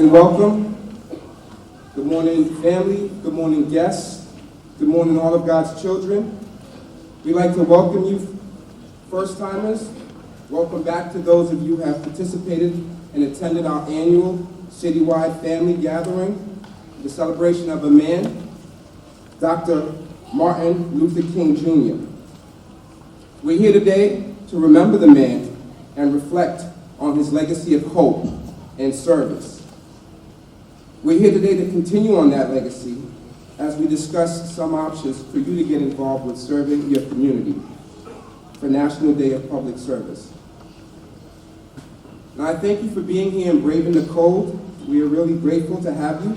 morning, welcome. Good morning, family. Good morning, guests. Good morning, all of God's children. We'd like to welcome you, first-timers. Welcome back to those of you who have participated and attended our annual citywide family gathering, the celebration of a man, Dr. Martin Luther King Jr. We're here today to remember the man and reflect on his legacy of hope and service. We're here today to continue on that legacy as we discuss some options for you to get involved with serving your community for National Day of Public Service. Now, I thank you for being here and braving the cold. We are really grateful to have you.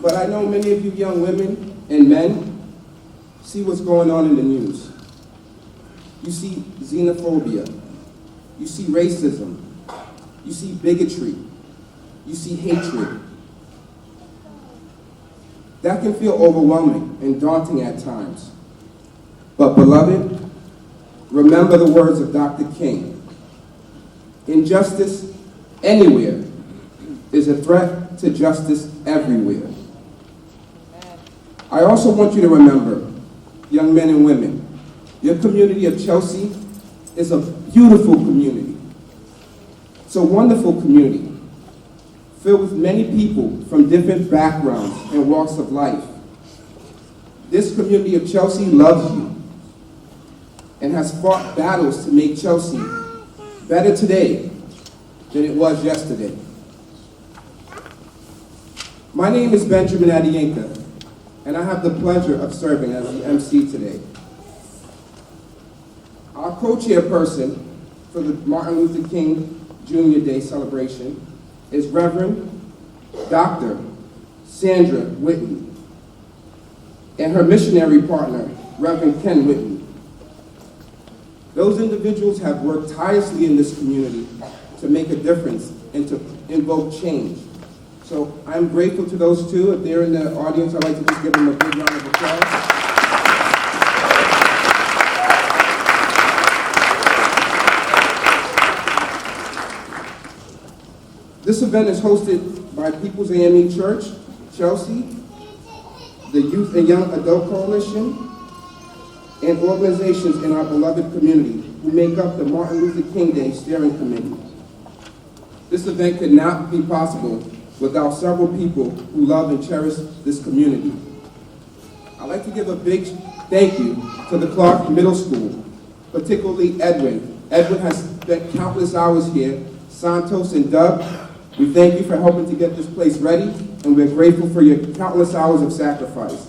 But I know many of you young women and men see what's going on in the news. You see xenophobia. You see racism. You see bigotry. You see hatred. That can feel overwhelming and daunting at times. But beloved, remember the words of Dr. King. Injustice anywhere is a threat to justice everywhere. I also want you to remember, young men and women, your community of Chelsea is a beautiful community. It's a wonderful community filled with many people from different backgrounds and walks of life. This community of Chelsea loves you and has fought battles to make Chelsea better today than it was yesterday. My name is Benjamin Adienka, and I have the pleasure of serving as the MC today. Our co-chairperson for the Martin Luther King Jr Day celebration is Reverend Dr. Sandra Whitney and her missionary partner, Reverend Ken Whitney. Those individuals have worked tirelessly in this community to make a difference and to invoke change. So I'm grateful to those two. If they're in the audience, I'd like to just give them a big round of applause. This event is hosted by People's AME Church, Chelsea, the Youth and Young Adult Coalition, and organizations in our beloved community who make up the Martin Luther King Day Steering Committee. This event could not be possible without several people who love and cherish this community. I'd like to give a big thank you to the Clark Middle School, particularly Edwin. Edwin has spent countless hours here. Santos and Doug, we thank you for helping to get this place ready, and we're grateful for your countless hours of sacrifice.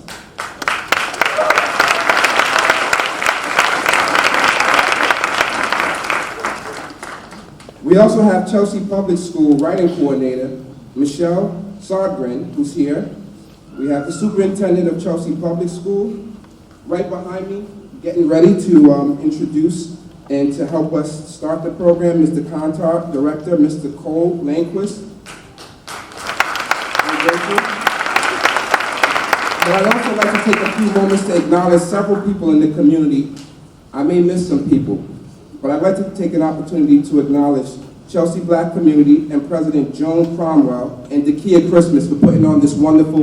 We also have Chelsea Public School Writing Coordinator, Michelle Sardgren, who's here. We have the Superintendent of Chelsea Public School right behind me, getting ready to introduce and to help us start the program, Mr. Kantar, Director, Mr. Cole Lanquist. But I'd also like to take a few moments to acknowledge several people in the community. I may miss some people, but I'd like to take an opportunity to acknowledge Chelsea Black community and President Joan Cromwell and Dakia Christmas for putting on this wonderful,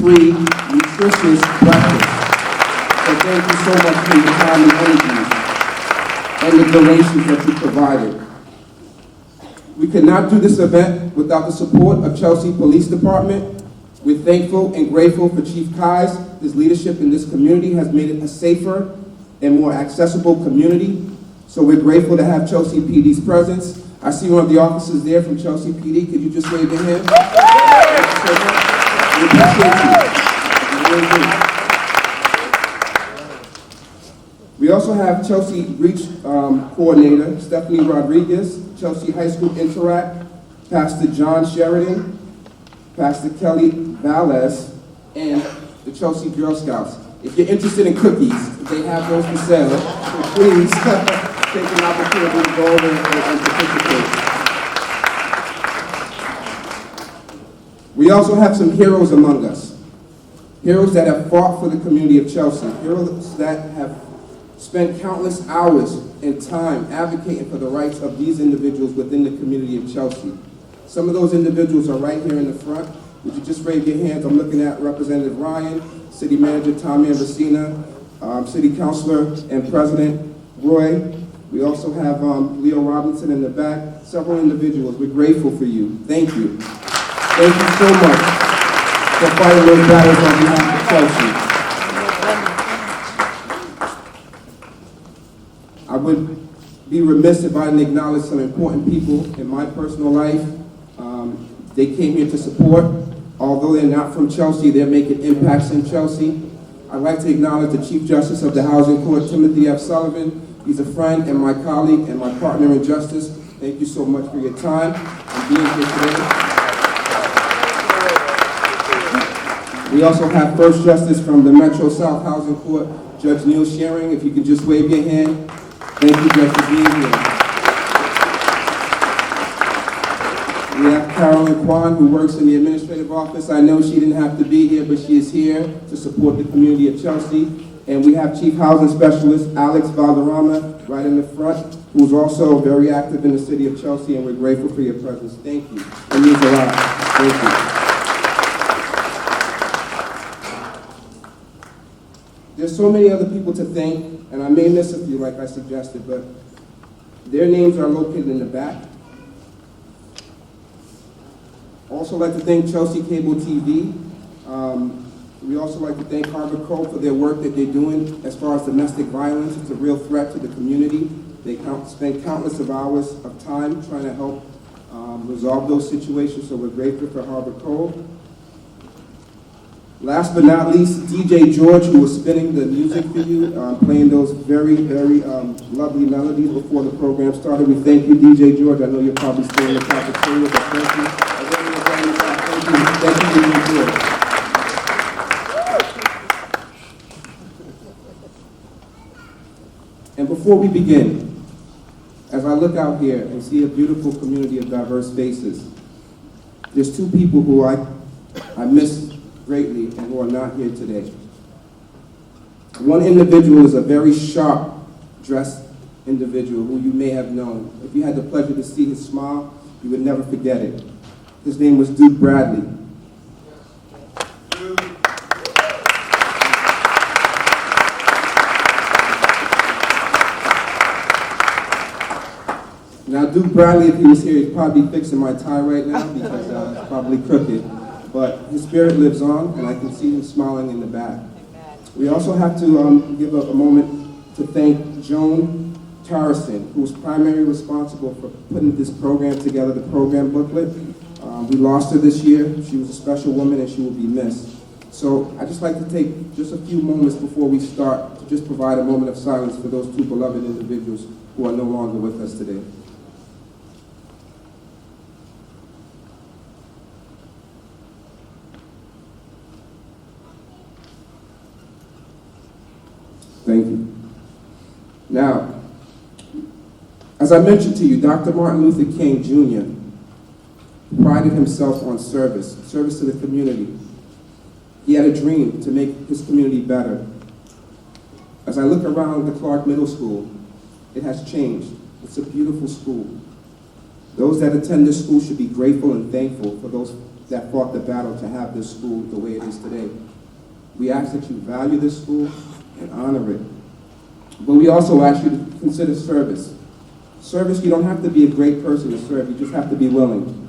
free, nutritious breakfast. So thank you so much for your time and energy and the donations that you provided. We could not do this event without the support of Chelsea Police Department. We're thankful and grateful for Chief Kai's. His leadership in this community has made it a safer and more accessible community. So we're grateful to have Chelsea PD's presence. I see one of the officers there from Chelsea PD. Could you just wave your hand? We appreciate you. We also have Chelsea Reach Coordinator, Stephanie Rodriguez, Chelsea High School Interact, Pastor John Sheridan, Pastor Kelly Valles, and the Chelsea Girl Scouts. If you're interested in cookies, they have those for sale. So please take an opportunity to go over and participate. We also have some heroes among us. Heroes that have fought for the community of Chelsea. Heroes that have spent countless hours and time advocating for the rights of these individuals within the community of Chelsea. Some of those individuals are right here in the front. Would you just raise your hands? I'm looking at Representative Ryan, City Manager Tommy Ambasina, City Councilor and President Roy. We also have Leo Robinson in the back, several individuals. We're grateful for you. Thank you. Thank you so much for fighting those battles on behalf of Chelsea. I would be remiss if I didn't acknowledge some important people in my personal life. They came here to support. Although they're not from Chelsea, they're making impacts in Chelsea. I'd like to acknowledge the Chief Justice of the Housing Court, Timothy F. Sullivan. He's a friend and my colleague and my partner in justice. Thank you so much for your time and being here today. We also have First Justice from the Metro South Housing Court, Judge Neil Shearing. If you could just wave your hand. Thank you, Judge, for being here. We have Carolyn Kwan, who works in the administrative office. I know she didn't have to be here, but she is here to support the community of Chelsea. And we have Chief Housing Specialist Alex Valderrama right in the front, who's also very active in the city of Chelsea, and we're grateful for your presence. Thank you. It means a lot. Thank you. There's so many other people to thank, and I may miss a few like I suggested, but their names are located in the back. Also like to thank Chelsea Cable TV. We also like to thank Harbor Code for their work that they're doing as far as domestic violence. It's a real threat to the community. They spend countless of hours of time trying to help resolve those situations, so we're grateful for Harbor Code. Last but not least, DJ George, who was spinning the music for you, playing those very, very lovely melodies before the program started. We thank you, DJ George. I know you're probably still in the cafeteria, but thank you. Thank you, DJ George. And before we begin, as I look out here and see a beautiful community of diverse faces, there's two people who I miss greatly and who are not here today. One individual is a very sharp dressed individual who you may have known. If you had the pleasure to see his smile, you would never forget it. His name was Duke Bradley. Now, Duke Bradley, if he was here, he'd probably be fixing my tie right now because it's probably crooked. But his spirit lives on, and I can see him smiling in the back. We also have to give a moment to thank Joan Tarrison, who was primarily responsible for putting this program together, the program booklet. We lost her this year. She was a special woman, and she will be missed. So I'd just like to take just a few moments before we start to just provide a moment of silence for those two beloved individuals who are no longer with us today. Thank you. Now, as I mentioned to you, Dr. Martin Luther King Jr. prided himself on service to the community. He had a dream to make his community better. As I look around the Clark Middle School, it has changed. It's a beautiful school. Those that attend this school should be grateful and thankful for those that fought the battle to have this school the way it is today. We ask that you value this school and honor it. But we also ask you to consider service. Service, you don't have to be a great person to serve, you just have to be willing.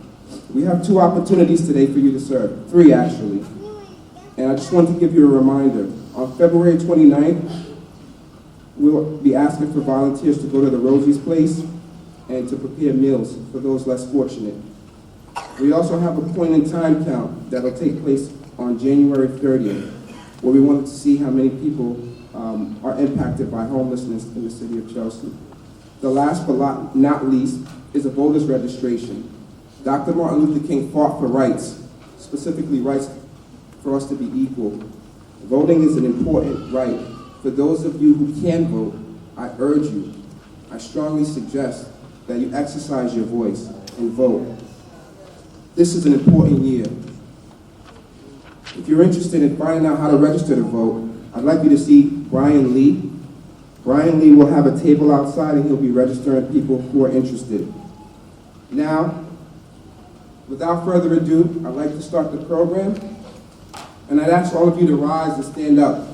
We have 2 opportunities today for you to serve, 3 actually. And I just want to give you a reminder. On February 29th, we'll be asking for volunteers to go to the Rosie's Place and to prepare meals for those less fortunate. We also have a point in time count that'll take place on January 30th, where we wanted to see how many people are impacted by homelessness in the city of Chelsea. The last but not least is a voters registration. Dr. Martin Luther King fought for rights, specifically rights for us to be equal. Voting is an important right. For those of you who can vote, I urge you, I strongly suggest that you exercise your voice and vote. This is an important year. If you're interested in finding out how to register to vote, I'd like you to see Brian Lee. Brian Lee will have a table outside and he'll be registering people who are interested. Now, Without further ado, I'd like to start the program, and I'd ask all of you to rise and stand up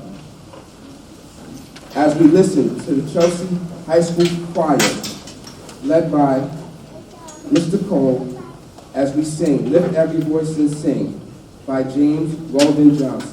as we listen to the Chelsea High School Choir, led by Mr. Cole, as we sing "Lift Every Voice and Sing" by James Weldon Johnson.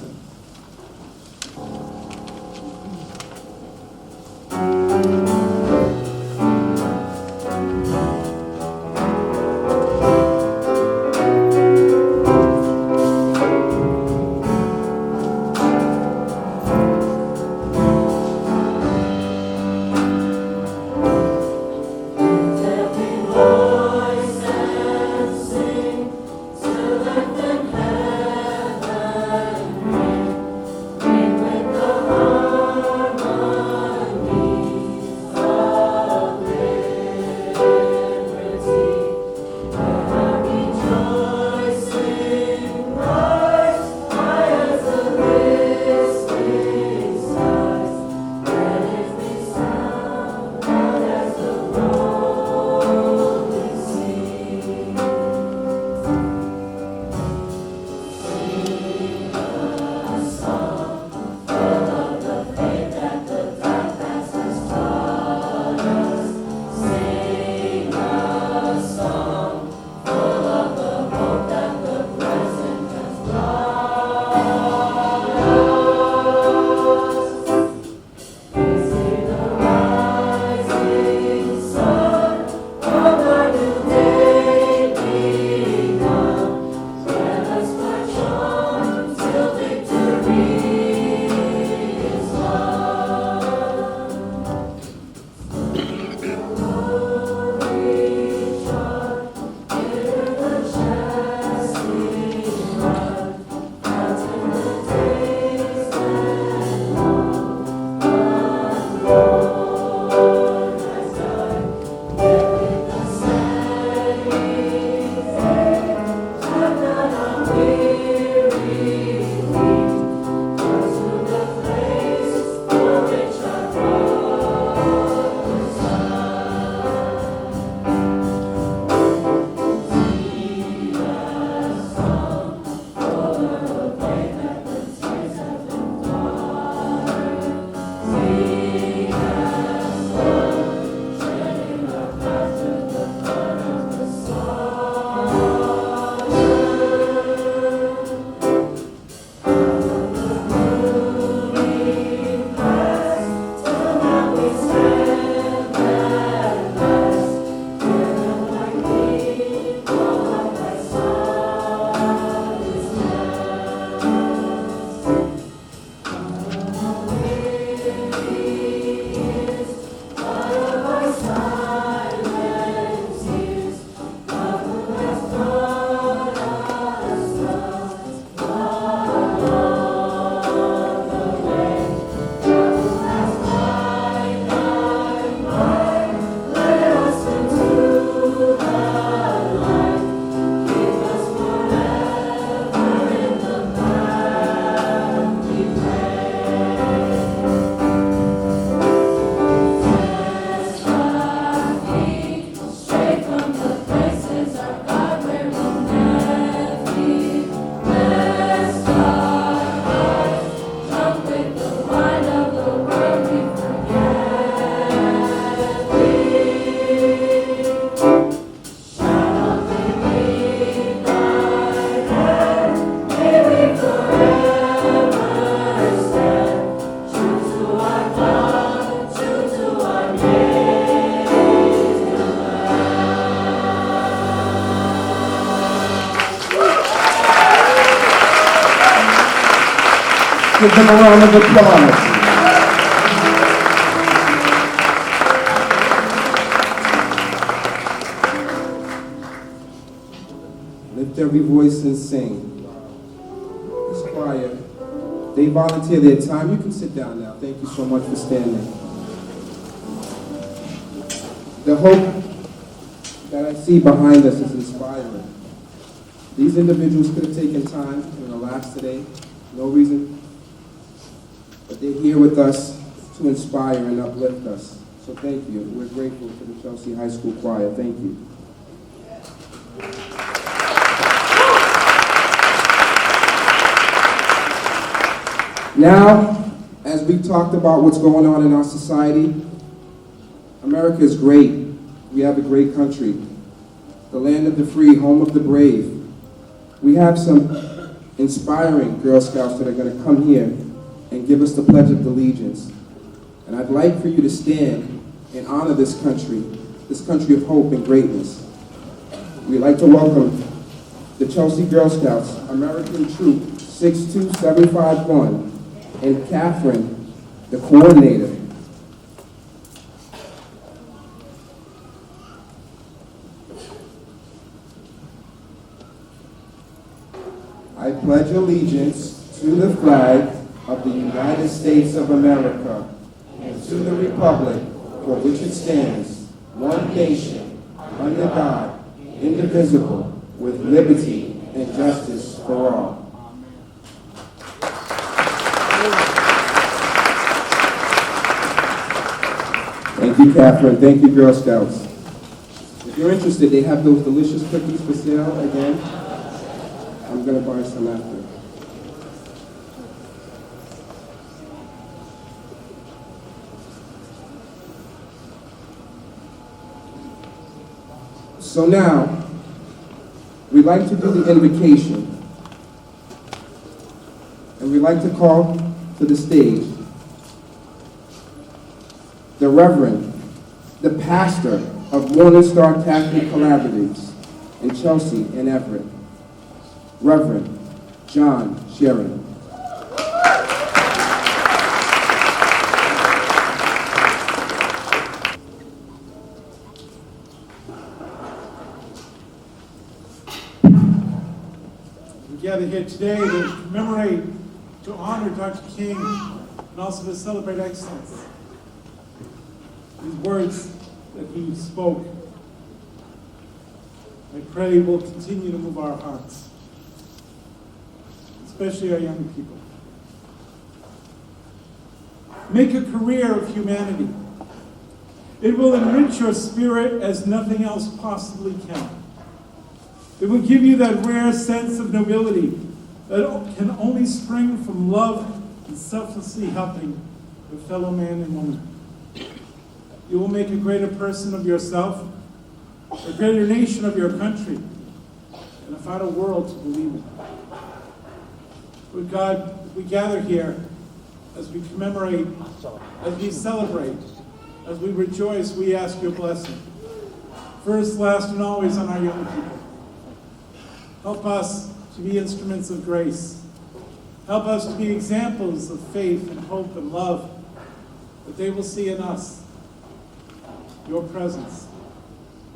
Give them a round of applause. Lift every voice and sing. This choir, they volunteer their time. You can sit down now. Thank you so much for standing. The hope that I see behind us is inspiring. These individuals could have taken time to relax today. No reason. But they're here with us to inspire and uplift us. So thank you. We're grateful for the Chelsea High School Choir. Thank you. Now, as we talked about what's going on in our society, America is great. We have a great country. The land of the free, home of the brave. We have some inspiring Girl Scouts that are going to come here and give us the Pledge of Allegiance. And I'd like for you to stand and honor this country of hope and greatness. We'd like to welcome the Chelsea Girl Scouts, American Troop 62751, and Catherine, the coordinator. I pledge allegiance to the flag of the United States of America and to the republic for which it stands, one nation, under God, indivisible, with liberty and justice for all. Thank you, Catherine. Thank you, Girl Scouts. If you're interested, they have those delicious cookies for sale again. I'm going to buy some after. So now, we'd like to do the invocation. And we'd like to call to the stage the Reverend, the pastor of Morning Star Catholic Collaboratives in Chelsea and Everett, Reverend John Sheridan. We gather here today to commemorate, to honor Dr. King, and also to celebrate excellence. These words that he spoke, I pray will continue to move our hearts, especially our young people. Make a career of humanity. It will enrich your spirit as nothing else possibly can. It will give you that rare sense of nobility that can only spring from love and selflessly helping your fellow man and woman. You will make a greater person of yourself, a greater nation of your country, and a vital world to believe in. Lord God, we gather here as we commemorate, as we celebrate, as we rejoice, we ask your blessing. First, last, and always on our young people. Help us to be instruments of grace. Help us to be examples of faith and hope and love, that they will see in us your presence,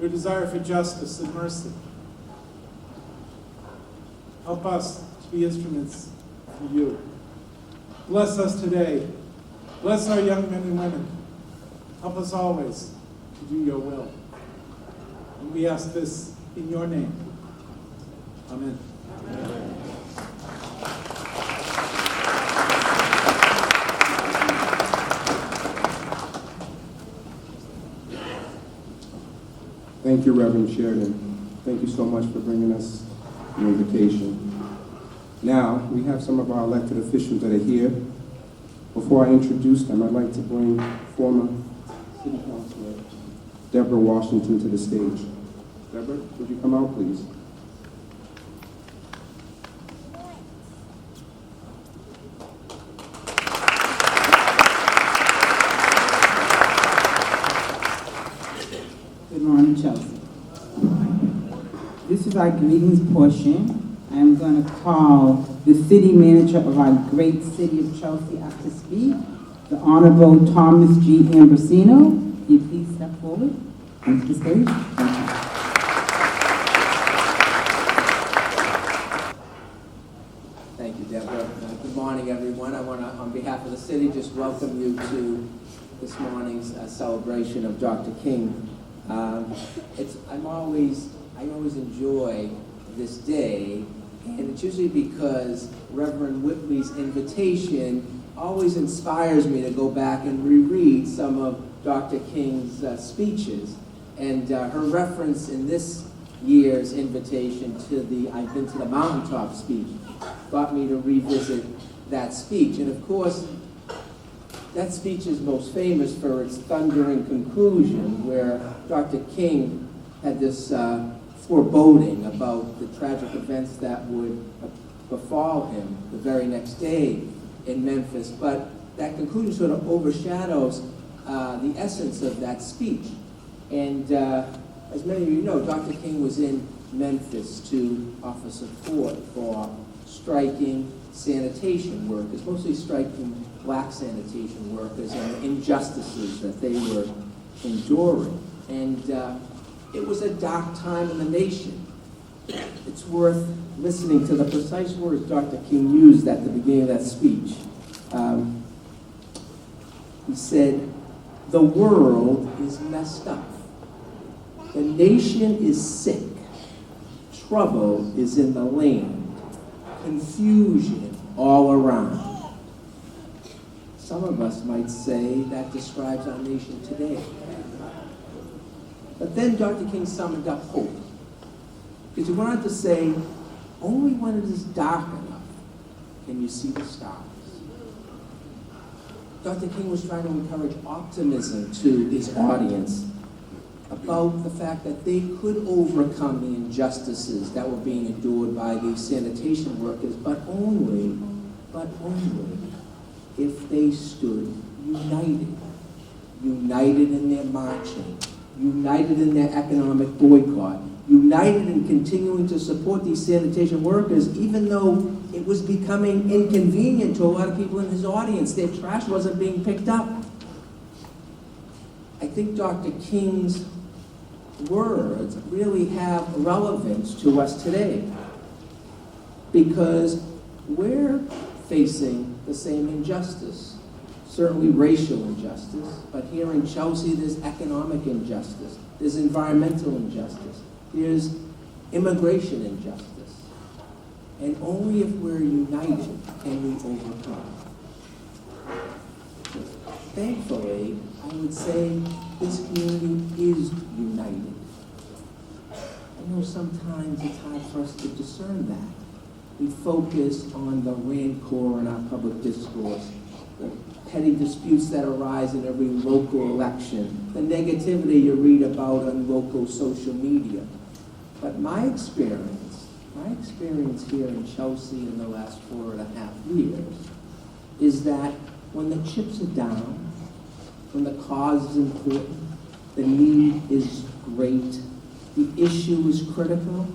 your desire for justice and mercy. Help us to be instruments for you. Bless us today. Bless our young men and women. Help us always to do your will. And we ask this in your name. Amen. Amen. Thank you, Reverend Sheridan. Thank you so much for bringing us the invitation. Now, we have some of our elected officials that are here. Before I introduce them, I'd like to bring former City Councilor Deborah Washington to the stage. Deborah, would you come out, please? Good morning, Chelsea. This is our greetings portion. I am going to call the city manager of our great city of Chelsea up to speak, the Honorable Thomas G. Ambrosino. Will you please step forward onto the stage? Thank you. Thank you, Deborah. Good morning, everyone. I want to, on behalf of the city, just welcome you to this morning's celebration of Dr. King. I always enjoy this day, and it's usually because Reverend Whitley's invitation always inspires me to go back and reread some of Dr. King's speeches. And her reference in this year's invitation to the I've Been to the Mountaintop speech got me to revisit that speech. And of course, that speech is most famous for its thundering conclusion, where Dr. King had this foreboding about the tragic events that would befall him the very next day in Memphis. But that conclusion sort of overshadows the essence of that speech. And as many of you know, Dr. King was in Memphis to offer support for striking sanitation workers, mostly striking black sanitation workers and the injustices that they were enduring. And it was a dark time in the nation. It's worth listening to the precise words Dr. King used at the beginning of that speech. He said, "The world is messed up. The nation is sick. Trouble is in the land. Confusion all around." Some of us might say that describes our nation today. But then Dr. King summoned up hope. Because he went on to say, only when it is dark enough can you see the stars. Dr. King was trying to encourage optimism to his audience about the fact that they could overcome the injustices that were being endured by these sanitation workers, but only if they stood united. United in their marching, united in their economic boycott, united in continuing to support these sanitation workers, even though it was becoming inconvenient to a lot of people in his audience. Their trash wasn't being picked up. I think Dr. King's words really have relevance to us today, because we're facing the same injustice. Certainly racial injustice, but here in Chelsea there's economic injustice, there's environmental injustice, there's immigration injustice. And only if we're united can we overcome. Thankfully, I would say this community is united. I know sometimes it's hard for us to discern that. We focus on the rancor in our public discourse, the petty disputes that arise in every local election, the negativity you read about on local social media. But my experience here in Chelsea in the last 4.5 years is that when the chips are down, when the cause is important, the need is great, the issue is critical,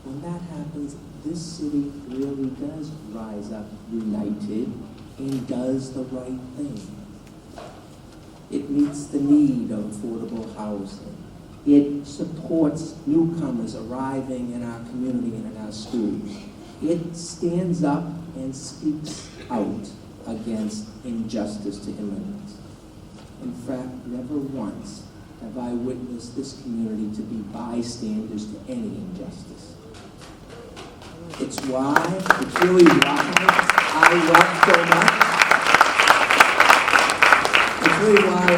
when that happens, this city really does rise up united and does the right thing. It meets the need of affordable housing. It supports newcomers arriving in our community and in our schools. It stands up and speaks out against injustice to immigrants. In fact, never once have I witnessed this community to be bystanders to any injustice. It's really why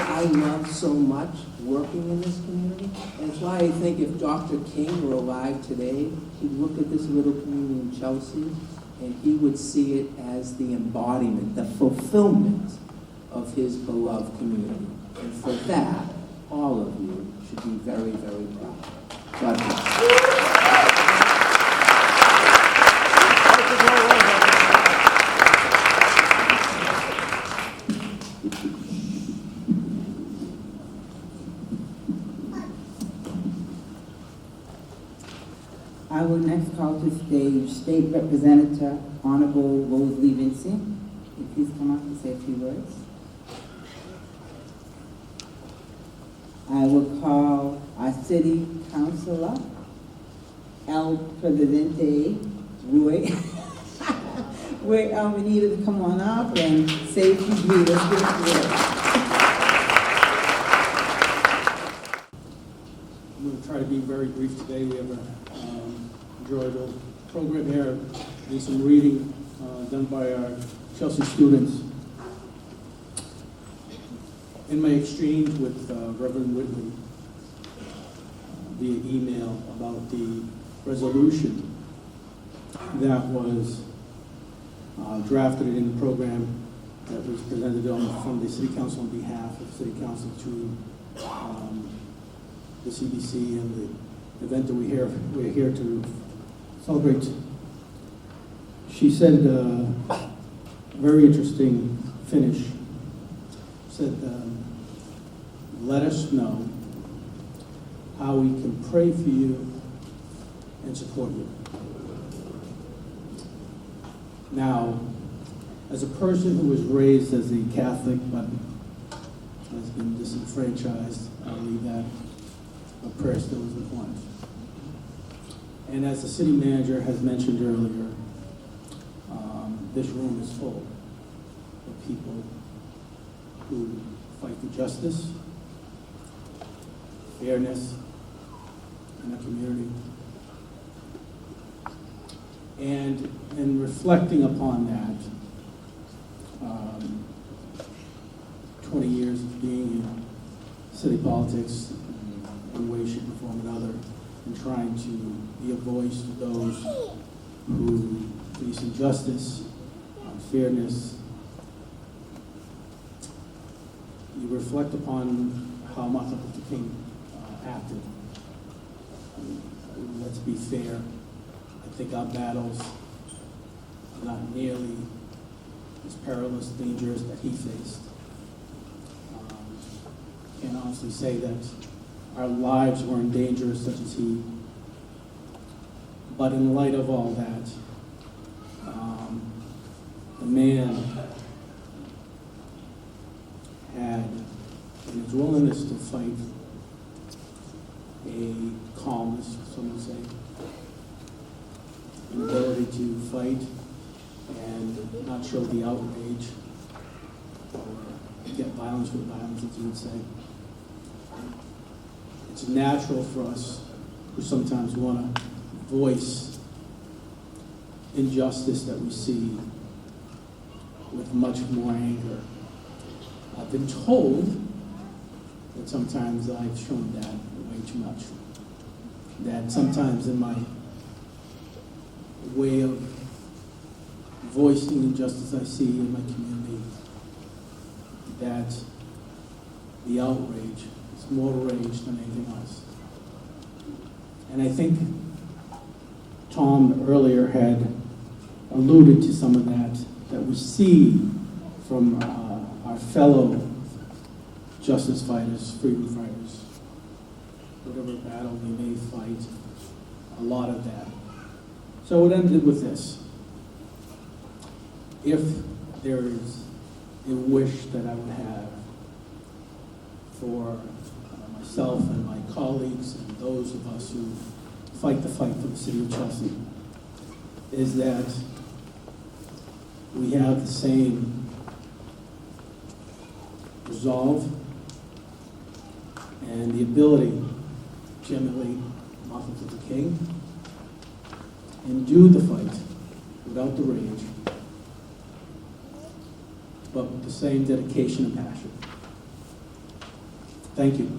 I love so much working in this community. And it's why I think if Dr. King were alive today, he'd look at this little community in Chelsea and he would see it as the embodiment, the fulfillment of his beloved community. And for that, all of you should be very, very proud. God bless. I will next call to stage State Representative Honorable Rosalie Vincent. Will you please come up and say a few words? I will call our City Councilor, El Presidente Roy. We need to come on up and say a few words. I'm going to try to be very brief today. We have an enjoyable program here. Do some reading done by our Chelsea students. In my exchange with Reverend Whitley via email about the resolution that was drafted it in the program that was presented from the City Council on behalf of City Council to the CBC and the event that we're here to celebrate. She said, very interesting finish, said, let us know how we can pray for you and support you. Now, as a person who was raised as a Catholic but has been disenfranchised, I believe that a prayer still is important. And as the city manager has mentioned earlier, this room is full of people who fight for justice, fairness in the community. And in reflecting upon that, 20 years of being in city politics, one way, shape, or form, another, and trying to be a voice to those who face injustice, fairness, you reflect upon how Martin Luther King acted. Let's be fair. I think our battles are not nearly as perilous, dangerous that he faced. Can't honestly say that our lives were in danger such as he. But in light of all that, the man had, in his willingness to fight, a calmness, some would say, an ability to fight and not show the outrage or get violence with violence, as you would say. It's natural for us who sometimes want to voice injustice that we see with much more anger. I've been told that sometimes I've shown that way too much. That sometimes in my way of voicing injustice I see in my community, that the outrage is more rage than anything else. And I think Tom earlier had alluded to some of that we see from our fellow justice fighters, freedom fighters, whatever battle they may fight, a lot of that. So it ended with this. If there is a wish that I would have for myself and my colleagues and those of us who fight the fight for the city of Chelsea, is that we have the same resolve and the ability to emulate Martin Luther King and do the fight without the rage, but with the same dedication and passion. Thank you.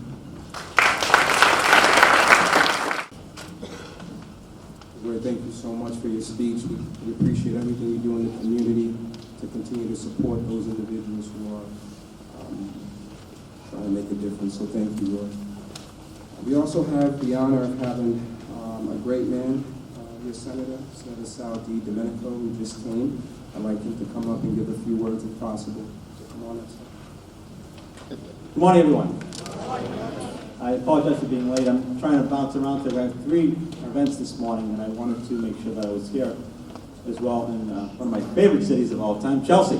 Roy, thank you so much for your speech. We appreciate everything you do in the community to continue to support those individuals who are trying to make a difference. So thank you, Roy. We also have the honor of having a great man, your Senator Sal D. Domenico, who just came. I'd like him to come up and give a few words if possible. Come on up, sir. Good morning, everyone. I apologize for being late. I'm trying to bounce around today. I have 3 events this morning, and I wanted to make sure that I was here as well in one of my favorite cities of all time, Chelsea.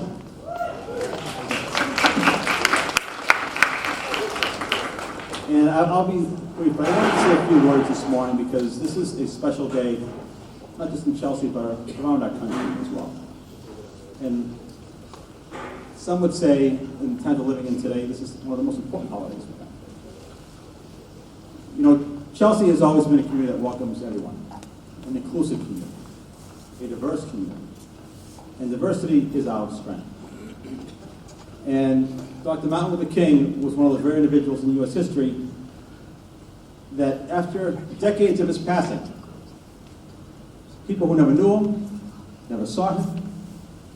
And I'll be brief, but I wanted to say a few words this morning because this is a special day, not just in Chelsea, but around our country as well. And some would say, in the times we're living in today, this is one of the most important holidays for them. You know, Chelsea has always been a community that welcomes everyone, an inclusive community, a diverse community. And diversity is our strength. And Dr. Martin Luther King was one of those very individuals in U.S. history that after decades of his passing, people who never knew him, never saw him,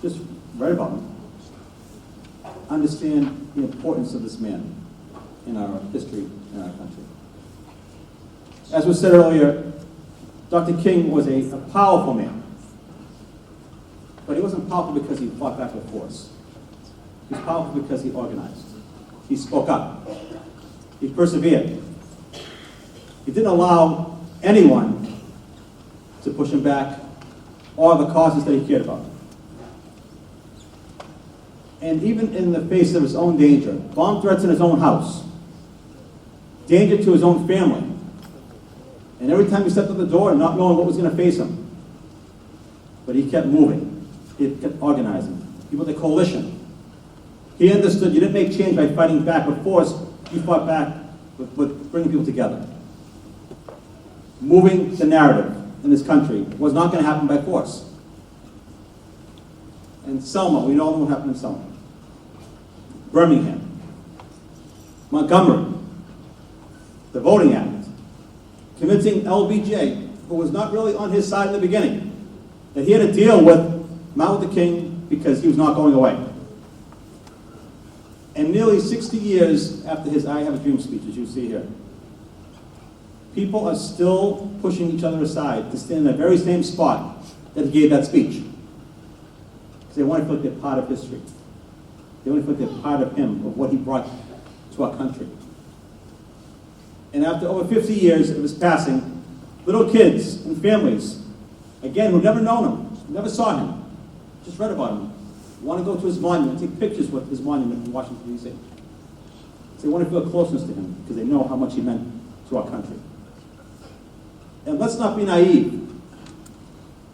just read about him, understand the importance of this man in our history, in our country. As was said earlier, Dr. King was a powerful man. But he wasn't powerful because he fought back with force. He was powerful because he organized. He spoke up. He persevered. He didn't allow anyone to push him back or the causes that he cared about. And even in the face of his own danger, bomb threats in his own house, danger to his own family, and every time he stepped out the door not knowing what was going to face him, but he kept moving. He kept organizing. He built a coalition. He understood you didn't make change by fighting back with force. You fought back with bringing people together. Moving the narrative in this country was not going to happen by force. And Selma, we all know what happened in Selma. Birmingham. Montgomery. The Voting Act. Convincing LBJ, who was not really on his side in the beginning, that he had to deal with Martin Luther King because he was not going away. And nearly 60 years after his I Have a Dream speech, as you see here, people are still pushing each other aside to stand in the very same spot that he gave that speech. Because they want to feel like they're part of history. They want to feel like they're part of him, of what he brought to our country. And after over 50 years of his passing, little kids and families, again, who've never known him, never saw him, just read about him, want to go to his monument, take pictures with his monument in Washington, D.C. So they want to feel closeness to him because they know how much he meant to our country. And let's not be naive.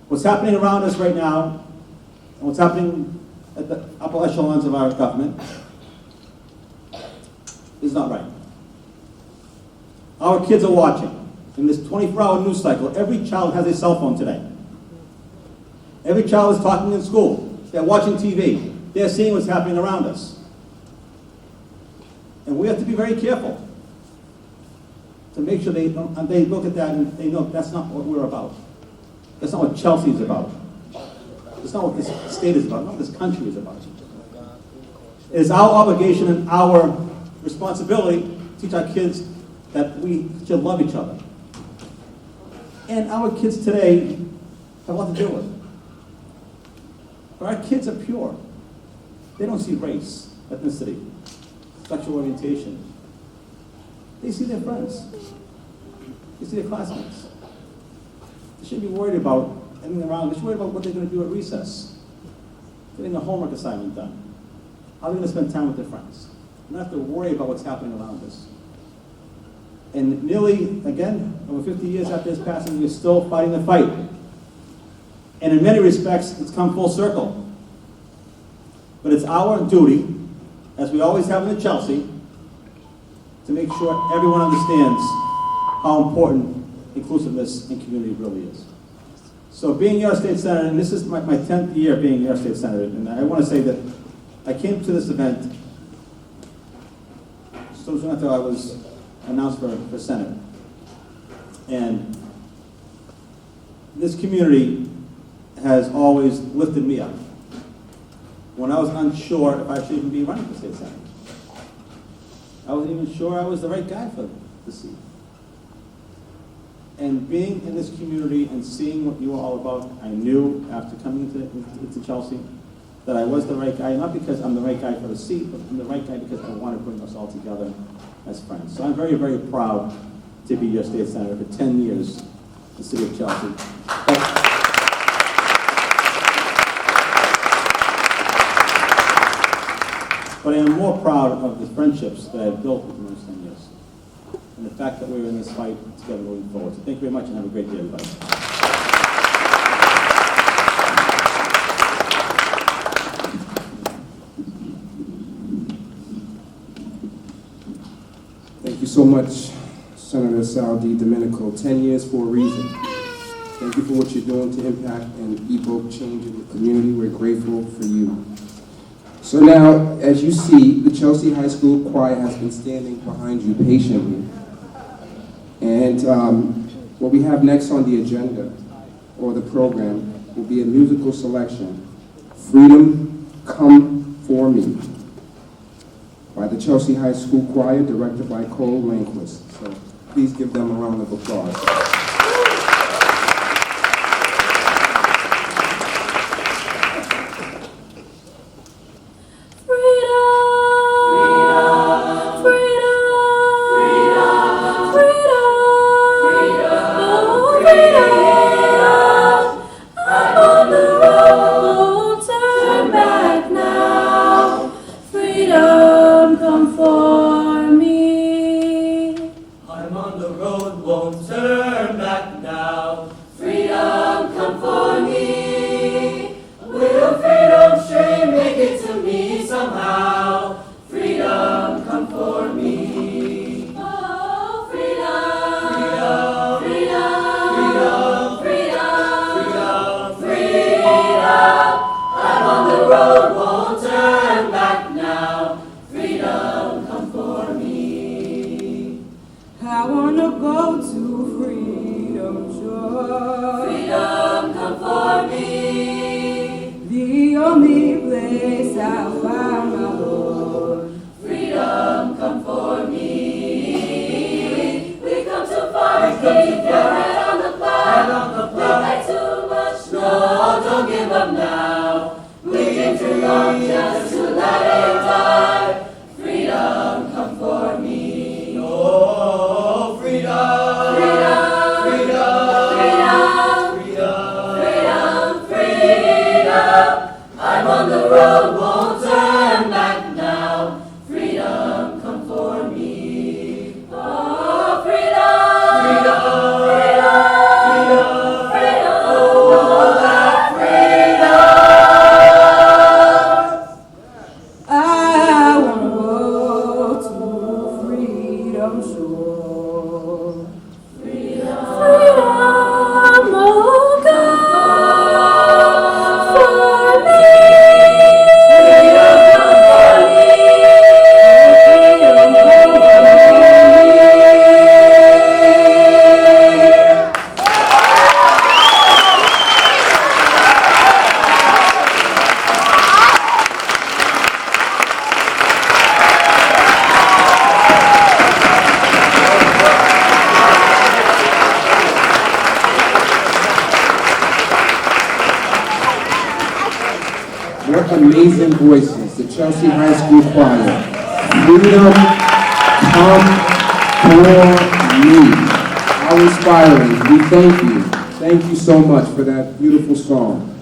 What's happening around us right now, and what's happening at the upper echelons of our government, is not right. Our kids are watching. In this 24-hour news cycle, every child has a cell phone today. Every child is talking in school. They're watching TV. They're seeing what's happening around us. And we have to be very careful to make sure they look at that and they know that's not what we're about. That's not what Chelsea is about. That's not what this state is about. Not what this country is about. It is our obligation and our responsibility to teach our kids that we should love each other. And our kids today have a lot to deal with. But our kids are pure. They don't see race, ethnicity, sexual orientation. They see their friends. They see their classmates. They shouldn't be worried about anything around. They should worry about what they're going to do at recess, getting a homework assignment done. How they're going to spend time with their friends. They don't have to worry about what's happening around us. And nearly, again, over 50 years after his passing, we're still fighting the fight. And in many respects, it's come full circle. But it's our duty, as we always have in the Chelsea, to make sure everyone understands how important inclusiveness in community really is. So being your state senator, and this is my 10th year being your state senator, and I want to say that I came to this event so soon after I was announced for Senate. And this community has always lifted me up. When I was unsure if I should even be running for state senator, I wasn't even sure I was the right guy for the seat. And being in this community and seeing what you were all about, I knew after coming into Chelsea that I was the right guy, not because I'm the right guy for the seat, but I'm the right guy because I want to bring us all together as friends. So I'm very, very proud to be your state senator for 10 years in the city of Chelsea. But I am more proud of the friendships that I've built within those 10 years. And the fact that we're in this fight together moving forward. So thank you very much and have a great day, everybody. Thank you so much, Senator Sal D. Domenico. 10 years for a reason. Thank you for what you're doing to impact and evoke change in the community. We're grateful for you. So now, as you see, the Chelsea High School Choir has been standing behind you patiently. And what we have next on the agenda, or the program, will be a musical selection Freedom Come For Me by the Chelsea High School Choir, directed by Cole Lanquist. So please give them a round of applause. I wanna go to freedom shore. Freedom come for me. The only place I'll find my Lord. Freedom come for me. We come too far to keep your head on the plow. We play too much, no, don't give up now. We came too long just to let it die. Freedom come for me. Oh, freedom, freedom, freedom, freedom, freedom, freedom. I'm on the road, won't turn back now. Freedom, come for me. Oh, freedom, freedom, freedom, freedom, freedom. Oh, that freedom. I wanna go to freedom shore. Freedom, oh God, for me. Freedom for me. What amazing voices, the Chelsea High School Choir. Freedom Come For Me. How inspiring. We thank you. Thank you so much for that beautiful song.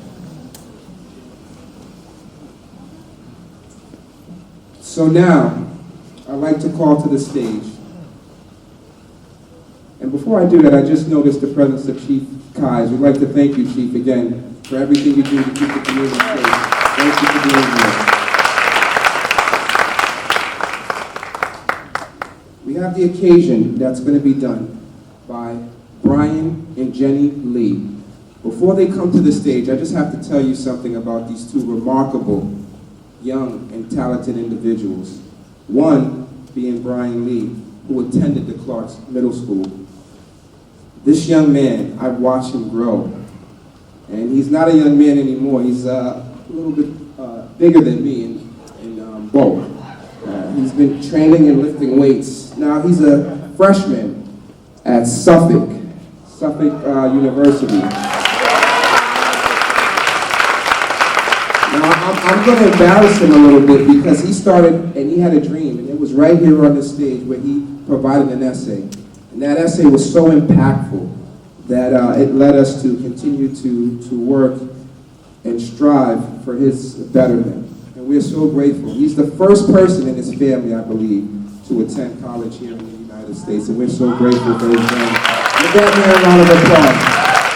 So now, I'd like to call to the stage. And before I do that, I just noticed the presence of Chief Kais. We'd like to thank you, Chief, again, for everything you do to keep the community safe. Thank you for being here. We have the occasion that's going to be done by Brian and Jenny Lee. Before they come to the stage, I just have to tell you something about these two remarkable, young, and talented individuals. One being Brian Lee, who attended the Clark's Middle School. This young man, I've watched him grow. And he's not a young man anymore. He's a little bit bigger than me in bulk. He's been training and lifting weights. Now he's a freshman at Suffolk University. Now I'm going to embarrass him a little bit because he started and he had a dream, and it was right here on the stage where he provided an essay. And that essay was so impactful that it led us to continue to work and strive for his betterment. And we're so grateful. He's the first person in his family, I believe, to attend college here in the United States, and we're so grateful for his family. Give that man a round of applause.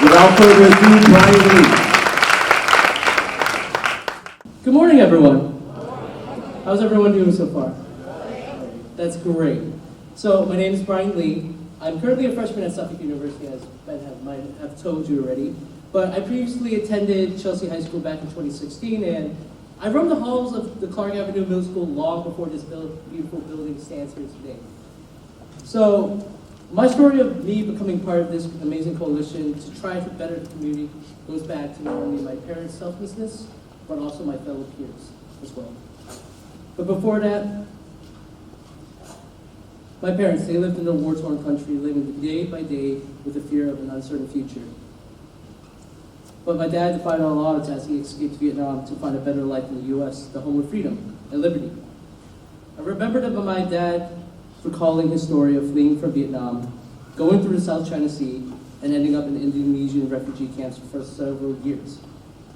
Without further ado, Brian Lee. Good morning, everyone. How's everyone doing so far? That's great. So, my name is Brian Lee. I'm currently a freshman at Suffolk University, as Ben might have told you already. But I previously attended Chelsea High School back in 2016, and I roamed the halls of the Clark Avenue Middle School long before this beautiful building stands here today. So, my story of me becoming part of this amazing coalition to try to better the community goes back to not only my parents' selflessness, but also my fellow peers as well. But before that, my parents, they lived in a war-torn country, living day by day with the fear of an uncertain future. But my dad defied all odds as he escaped Vietnam to find a better life in the U.S., the home of freedom and liberty. I remembered about my dad recalling his story of fleeing from Vietnam, going through the South China Sea, and ending up in Indonesian refugee camps for several years.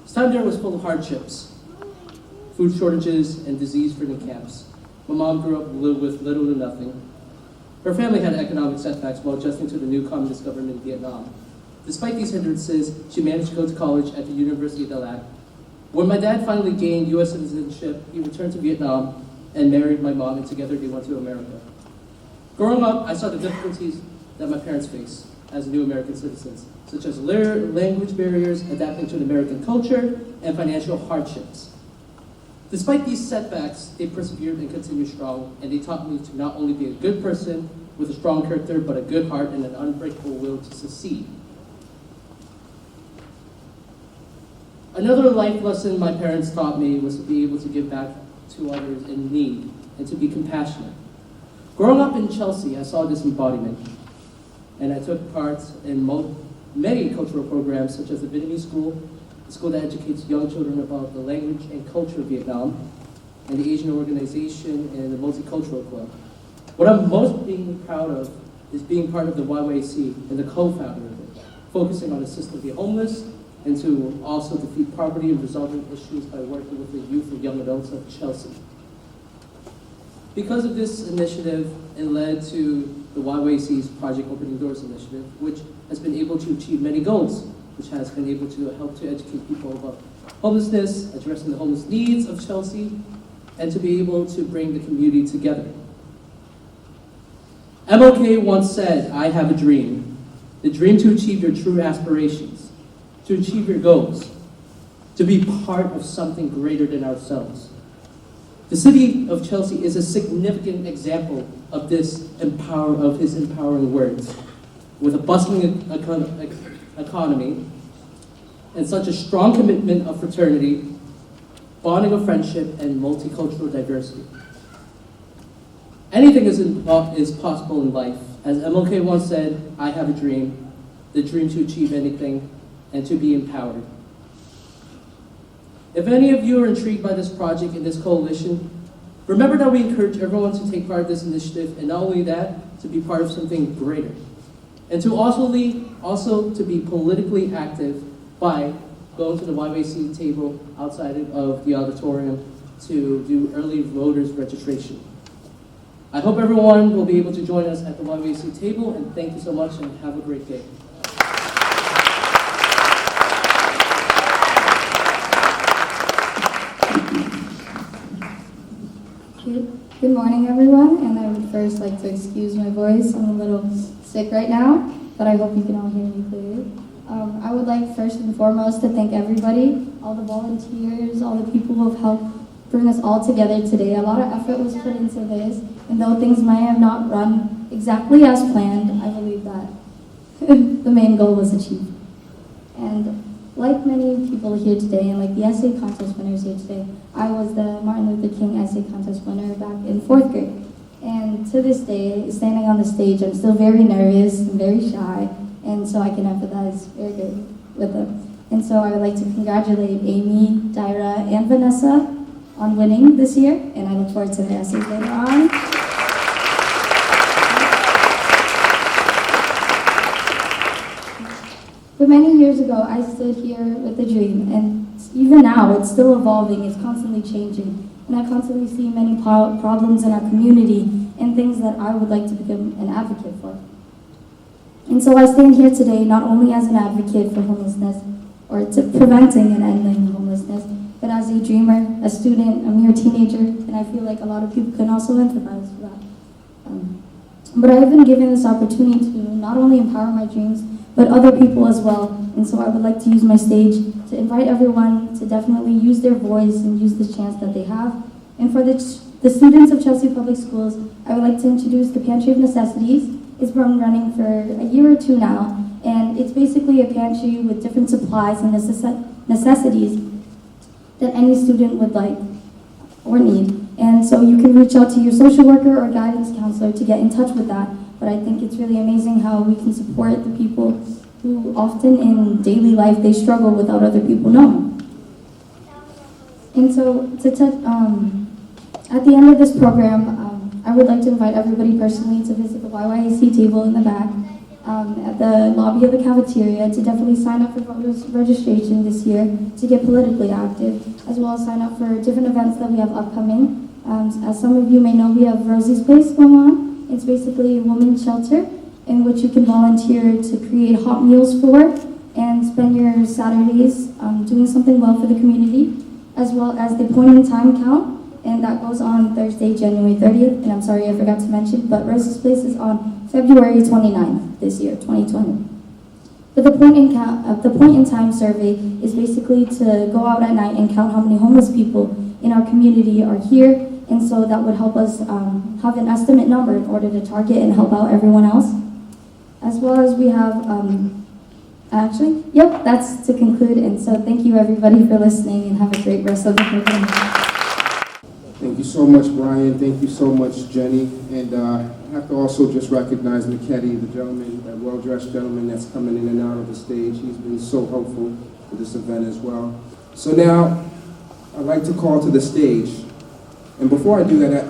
His time there was full of hardships, food shortages, and disease-ridden camps. My mom grew up with little to nothing. Her family had economic setbacks while adjusting to the new communist government in Vietnam. Despite these hindrances, she managed to go to college at the University of Delac. When my dad finally gained U.S. citizenship, he returned to Vietnam and married my mom, and together they went to America. Growing up, I saw the difficulties that my parents face as new American citizens, such as language barriers, adapting to the American culture, and financial hardships. Despite these setbacks, they persevered and continued strong, and they taught me to not only be a good person with a strong character, but a good heart and an unbreakable will to succeed. Another life lesson my parents taught me was to be able to give back to others in need and to be compassionate. Growing up in Chelsea, I saw this embodiment, and I took part in many cultural programs such as the Vietnamese School, a school that educates young children about the language and culture of Vietnam, and the Asian Organization and the Multicultural Club. What I'm most being proud of is being part of the YYC and the co-founder of it, focusing on assisting the homeless and to also defeat poverty and resolving issues by working with the youth and young adults of Chelsea. Because of this initiative, it led to the YYC's Project Opening Doors initiative, which has been able to achieve many goals, which has been able to help to educate people about homelessness, addressing the homeless needs of Chelsea, and to be able to bring the community together. MLK once said, "I have a dream, the dream to achieve your true aspirations, to achieve your goals, to be part of something greater than ourselves." The city of Chelsea is a significant example of his empowering words. With a bustling economy and such a strong commitment of fraternity, bonding of friendship, and multicultural diversity. Anything is possible in life. As MLK once said, "I have a dream, the dream to achieve anything, and to be empowered." If any of you are intrigued by this project and this coalition, remember that we encourage everyone to take part of this initiative, and not only that, to be part of something greater. And to also to be politically active by going to the YYC table outside of the auditorium to do early voters registration. I hope everyone will be able to join us at the YYC table, and thank you so much and have a great day. Good morning, everyone, and I would first like to excuse my voice. I'm a little sick right now, but I hope you can all hear me clearly. I would like first and foremost to thank everybody, all the volunteers, all the people who have helped bring us all together today. A lot of effort was put into this, and though things might have not run exactly as planned, I believe that the main goal was achieved. And like many people here today, and like the essay contest winners here today, I was the Martin Luther King essay contest winner back in 4th grade. And to this day, standing on the stage, I'm still very nervous and very shy, and so I can empathize very good with them. And so I would like to congratulate Amy, Dyra, and Vanessa on winning this year, and I look forward to their essays later on. But many years ago, I stood here with a dream, and even now, it's still evolving, it's constantly changing. And I constantly see many problems in our community and things that I would like to become an advocate for. And so I stand here today not only as an advocate for homelessness, or to preventing and ending homelessness, but as a dreamer, a student, a mere teenager, and I feel like a lot of people can also empathize with that. But I've been given this opportunity to not only empower my dreams, but other people as well. And so I would like to use my stage to invite everyone to definitely use their voice and use the chance that they have. And for the students of Chelsea Public Schools, I would like to introduce the Pantry of Necessities. It's been running for a year or two now, and it's basically a pantry with different supplies and necessities that any student would like or need. And so you can reach out to your social worker or guidance counselor to get in touch with that. But I think it's really amazing how we can support the people who often in daily life they struggle without other people knowing. And so at the end of this program, I would like to invite everybody personally to visit the YYAC table in the back at the lobby of the cafeteria to definitely sign up for voters registration this year to get politically active, as well as sign up for different events that we have upcoming. As some of you may know, we have Rosie's Place going on. It's basically a women's shelter in which you can volunteer to create hot meals for and spend your Saturdays doing something well for the community, as well as the point in time count, and that goes on Thursday, January 30th, and I'm sorry I forgot to mention, but Rosie's Place is on February 29th this year, 2020. But the point in time survey is basically to go out at night and count how many homeless people in our community are here, and so that would help us have an estimate number in order to target and help out everyone else. As well as we have, that's to conclude, and so thank you everybody for listening and have a great rest of the program. Thank you so much, Brian. Thank you so much, Jenny. And I have to also just recognize McKetty, the gentleman, that well-dressed gentleman that's coming in and out of the stage. He's been so helpful for this event as well. So now, I'd like to call to the stage. And before I do that,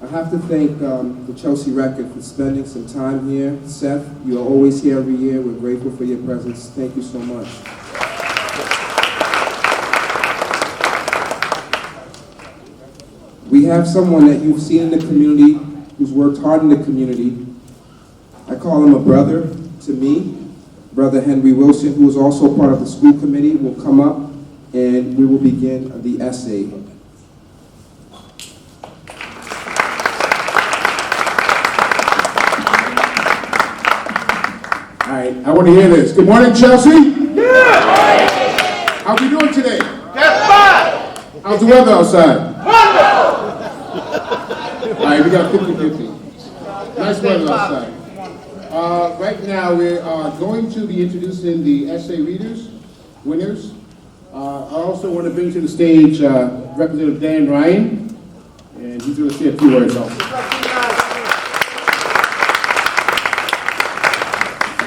I have to thank the Chelsea Record for spending some time here. Seth, you are always here every year. We're grateful for your presence. Thank you so much. We have someone that you've seen in the community, who's worked hard in the community. I call him a brother to me. Brother Henry Wilson, who is also part of the school committee, will come up and we will begin the essay. All right, I want to hear this. Good morning, Chelsea. Yeah. How are we doing today? Just fine. How's the weather outside? Wonderful. All right, we got 50-50. Nice weather outside. Right now, we are going to be introducing the essay winners. I also want to bring to the stage Representative Dan Ryan, and he's going to say a few words also.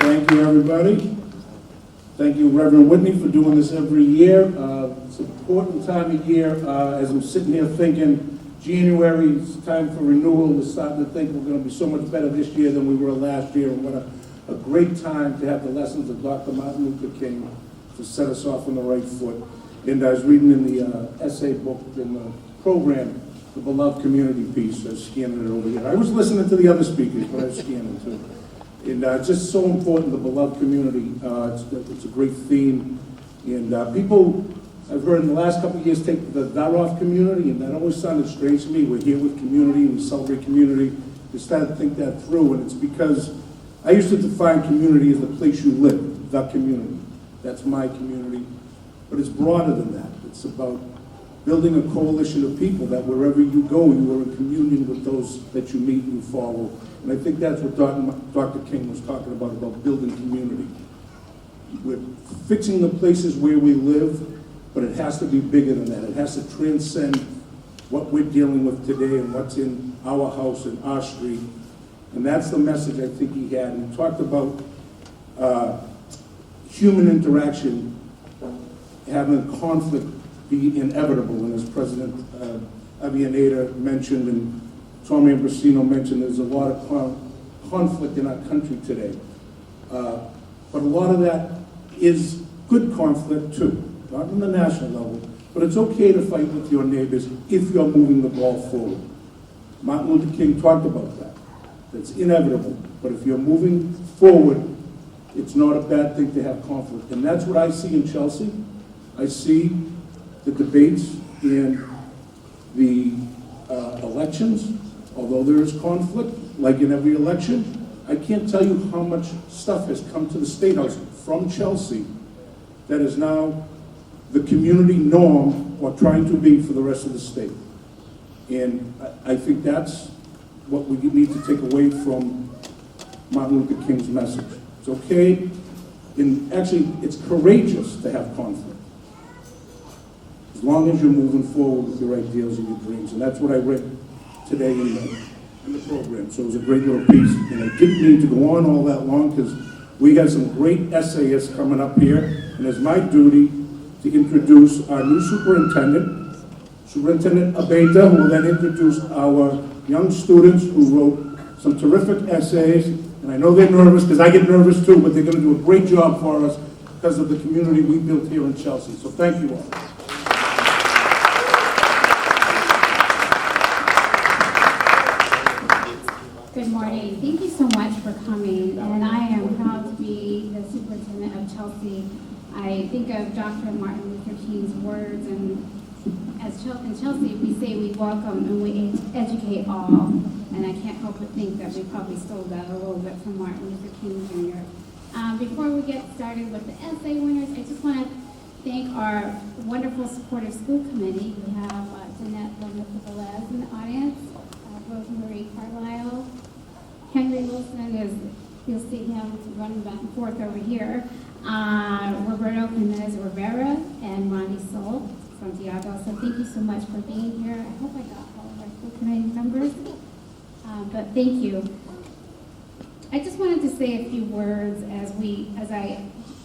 Thank you, everybody. Thank you, Reverend Whitney, for doing this every year. It's an important time of year. As I'm sitting here thinking, January is time for renewal. We're starting to think we're going to be so much better this year than we were last year. And what a great time to have the lessons of Dr. Martin Luther King to set us off on the right foot. And I was reading in the essay book in the program, the Beloved Community piece. I was scanning it over here. I was listening to the other speakers, but I was scanning too. And it's just so important, the beloved community. It's a great theme. And people, I've heard in the last couple of years, take the off community, and that always sounded strange to me. We're here with community, we celebrate community. We started to think that through, and it's because I used to define community as the place you live, the community. That's my community. But it's broader than that. It's about building a coalition of people that wherever you go, you are in communion with those that you meet and you follow. And I think that's what Dr. King was talking about building community. We're fixing the places where we live, but it has to be bigger than that. It has to transcend what we're dealing with today and what's in our house and our street. And that's the message I think he had. And he talked about human interaction, having conflict be inevitable. And as President Avianeda mentioned and Tommy Ambrosino mentioned, there's a lot of conflict in our country today. But a lot of that is good conflict too, not on the national level, but it's okay to fight with your neighbors if you're moving the ball forward. Martin Luther King talked about that. That's inevitable, but if you're moving forward, it's not a bad thing to have conflict. And that's what I see in Chelsea. I see the debates in the elections. Although there is conflict, like in every election, I can't tell you how much stuff has come to the State House from Chelsea that is now the community norm or trying to be for the rest of the state. And I think that's what we need to take away from Martin Luther King's message. It's okay, and actually it's courageous to have conflict. as long as you're moving forward with your ideals and your dreams. And that's what I read today in the program. So it was a great little piece. And I didn't mean to go on all that long because we got some great essayists coming up here. And it's my duty to introduce our new superintendent, Superintendent Abeta, who will then introduce our young students who wrote some terrific essays. And I know they're nervous because I get nervous too, but they're going to do a great job for us because of the community we built here in Chelsea. So thank you all. Good morning. Thank you so much for coming, and I am proud to be the superintendent of Chelsea. I think of Dr. Martin Luther King's words, and in Chelsea we say we welcome and we educate all, and I can't help but think that we probably stole that a little bit from Martin Luther King Jr. Before we get started with the essay winners, I just want to thank our wonderful supportive school committee. We have Jeanette Velez in the audience, Rosemarie Carlisle, Henry Wilson is, you'll see him running back and forth over here, Roberto Jimenez Rivera, and Ronnie Soul, Santiago. So thank you so much for being here. I hope I got all of our school committee members, but thank you. I just wanted to say a few words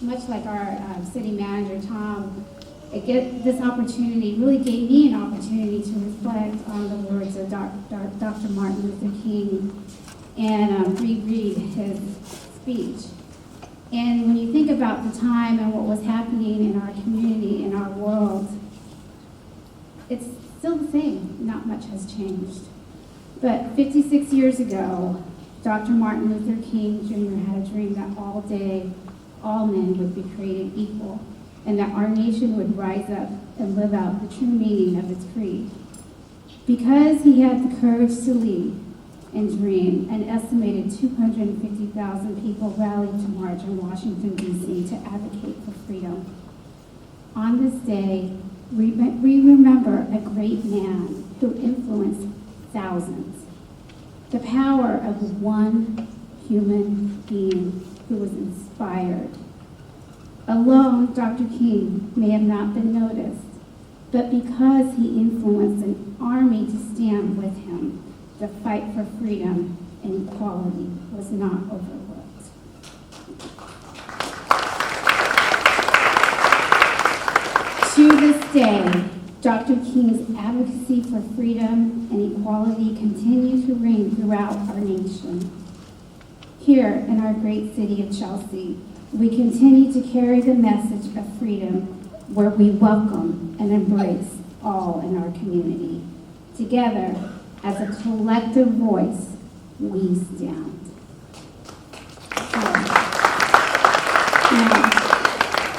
much like our city manager, Tom, this opportunity really gave me an opportunity to reflect on the words of Dr. Martin Luther King and reread his speech. And when you think about the time and what was happening in our community, in our world, it's still the same. Not much has changed. But 56 years ago, Dr. Martin Luther King Jr. had a dream that all day, all men would be created equal, and that our nation would rise up and live out the true meaning of its creed. Because he had the courage to lead and dream, an estimated 250,000 people rallied to march in Washington, D.C. to advocate for freedom. On this day, we remember a great man who influenced thousands. The power of one human being who was inspired. Alone, Dr. King may have not been noticed, but because he influenced an army to stand with him, the fight for freedom and equality was not overlooked. To this day, Dr. King's advocacy for freedom and equality continue to reign throughout our nation. Here in our great city of Chelsea, we continue to carry the message of freedom where we welcome and embrace all in our community. Together, as a collective voice, we stand. Now,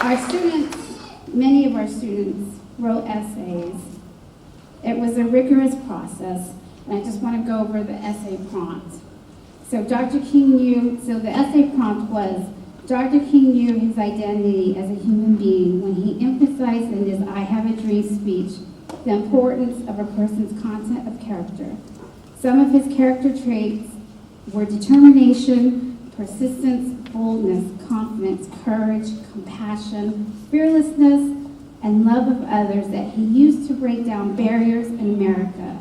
our students, many of our students wrote essays. It was a rigorous process, and I just want to go over the essay prompt. So Dr. King knew, so the essay prompt was, Dr. King knew his identity as a human being when he emphasized in his I Have a Dream speech the importance of a person's content of character. Some of his character traits were determination, persistence, boldness, confidence, courage, compassion, fearlessness, and love of others that he used to break down barriers in America.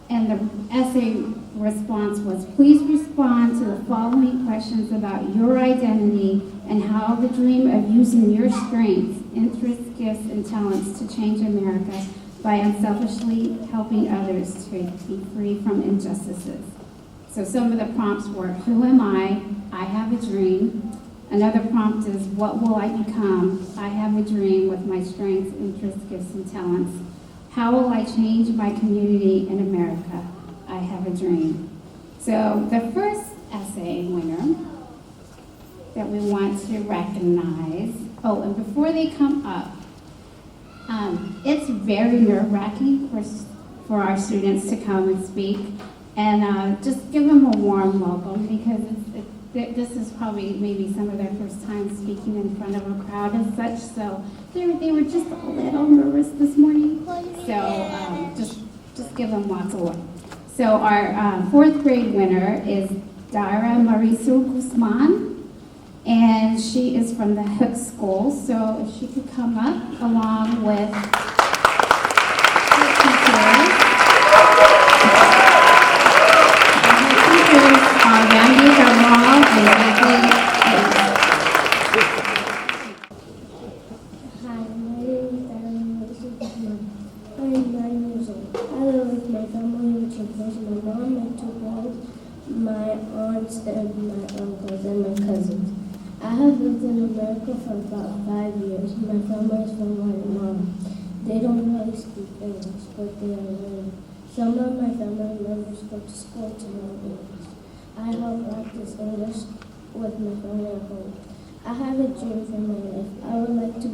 And the essay response was, please respond to the following questions about your identity and how the dream of using your strengths, interests, gifts, and talents to change America by unselfishly helping others to be free from injustices. So some of the prompts were, who am I? I have a dream. Another prompt is, what will I become? I have a dream with my strengths, interests, gifts, and talents. How will I change my community in America? I have a dream. So the first essay winner that we want to recognize, oh, and before they come up, it's very nerve-wracking for our students to come and speak, and just give them a warm welcome, because this is probably maybe some of their first time speaking in front of a crowd and such, so they were just a little nervous this morning, so just give them lots of love. So our fourth grade winner is Dara Mauricio Guzman, and she is from the Hook School, so if she could come up along with I live with my family, which includes my mom, my two brothers, my aunts, and my uncles, and my cousins. I have lived in America for about 5 years. My family is from Guatemala. They don't really speak English, but they are learning. Some of my family members go to school to learn English. I help practice English with my family at home. I have a dream for my life. I would like to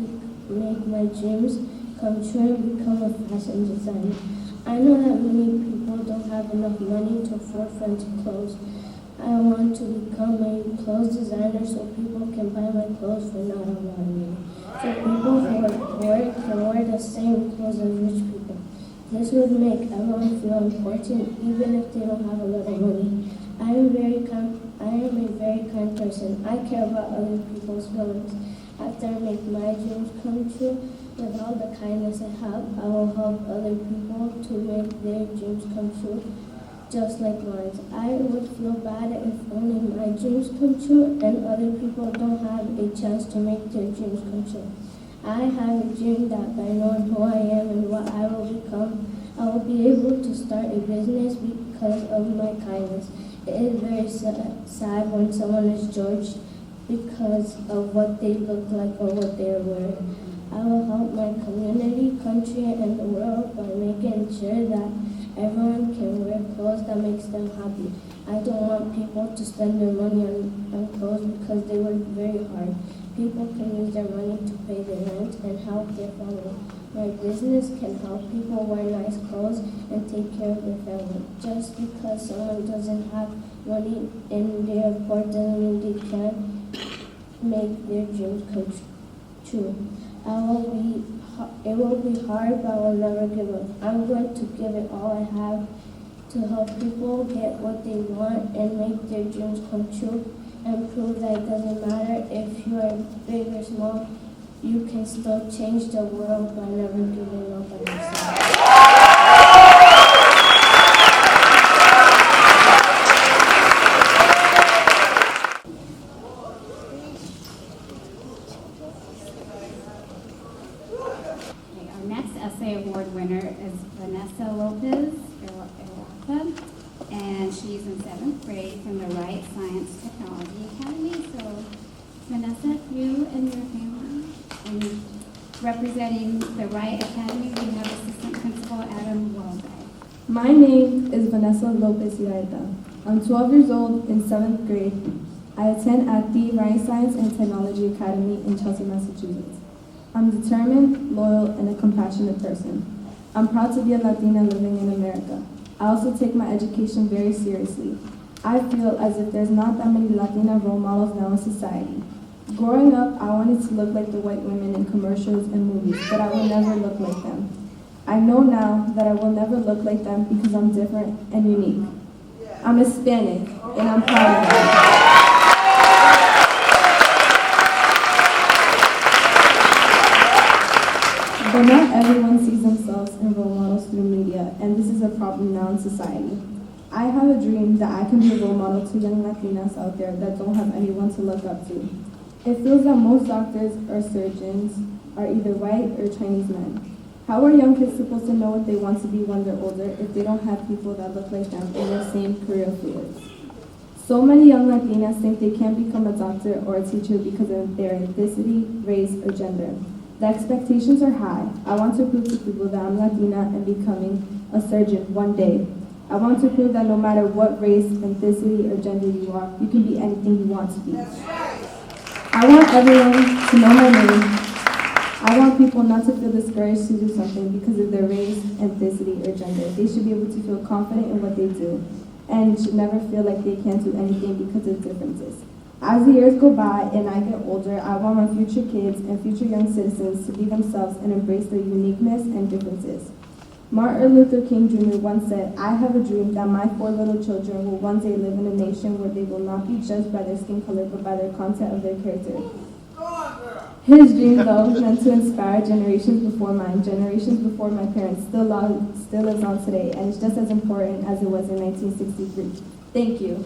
make my dreams come true and become a fashion designer. I know that many people don't have enough money to afford fancy clothes. I want to become a clothes designer so people can buy my clothes for not a lot of money. So people who are poor can wear the same clothes as rich people. This would make everyone feel important even if they don't have a lot of money. I am a very kind person. I care about other people's feelings. After I make my dreams come true, with all the kindness I have, I will help other people to make their dreams come true, just like mine. I would feel bad if only my dreams come true and other people don't have a chance to make their dreams come true. I have a dream that by knowing who I am and what I will become, I will be able to start a business because of my kindness. It is very sad when someone is judged because of what they look like or what they are wearing. I will help my community, country, and the world by making sure that everyone can wear clothes that makes them happy. I don't want people to spend their money on clothes because they work very hard. People can use their money to pay their rent and help their family. My business can help people wear nice clothes and take care of their family. Just because someone doesn't have money in their report doesn't mean they can't make their dreams come true. It will be hard, but I will never give up. I'm going to give it all I have to help people get what they want and make their dreams come true and prove that it doesn't matter if you are big or small, you can still change the world by never giving up on yourself. Our next essay award winner is Vanessa Lopez, and she's in 7th grade from the Wright Science Technology Academy. So, Vanessa, you and your family, and representing the Wright Academy, we have Assistant Principal Adam Walday. My name is Vanessa Lopez Iraeta. I'm 12 years old in 7th grade. I attend at the Wright Science and Technology Academy in Chelsea, Massachusetts. I'm determined, loyal, and a compassionate person. I'm proud to be a Latina living in America. I also take my education very seriously. I feel as if there's not that many Latina role models now in society. Growing up, I wanted to look like the white women in commercials and movies, but I will never look like them. I know now that I will never look like them because I'm different and unique. I'm Hispanic, and I'm proud of that. But not everyone sees themselves in role models through media, and this is a problem now in society. I have a dream that I can be a role model to young Latinas out there that don't have anyone to look up to. It feels that most doctors or surgeons are either white or Chinese men. How are young kids supposed to know what they want to be when they're older if they don't have people that look like them in their same career fields? So many young Latinas think they can't become a doctor or a teacher because of their ethnicity, race, or gender. The expectations are high. I want to prove to people that I'm Latina and becoming a surgeon one day. I want to prove that no matter what race, ethnicity, or gender you are, you can be anything you want to be. I want everyone to know my name. I want people not to feel discouraged to do something because of their race, ethnicity, or gender. They should be able to feel confident in what they do and should never feel like they can't do anything because of differences. As the years go by and I get older, I want my future kids and future young citizens to be themselves and embrace their uniqueness and differences. Martin Luther King Jr. once said, "I have a dream that my 4 little children will one day live in a nation where they will not be judged by their skin color but by the content of their character." His dream, though, meant to inspire generations before mine, generations before my parents, still lives on today, and it's just as important as it was in 1963. Thank you.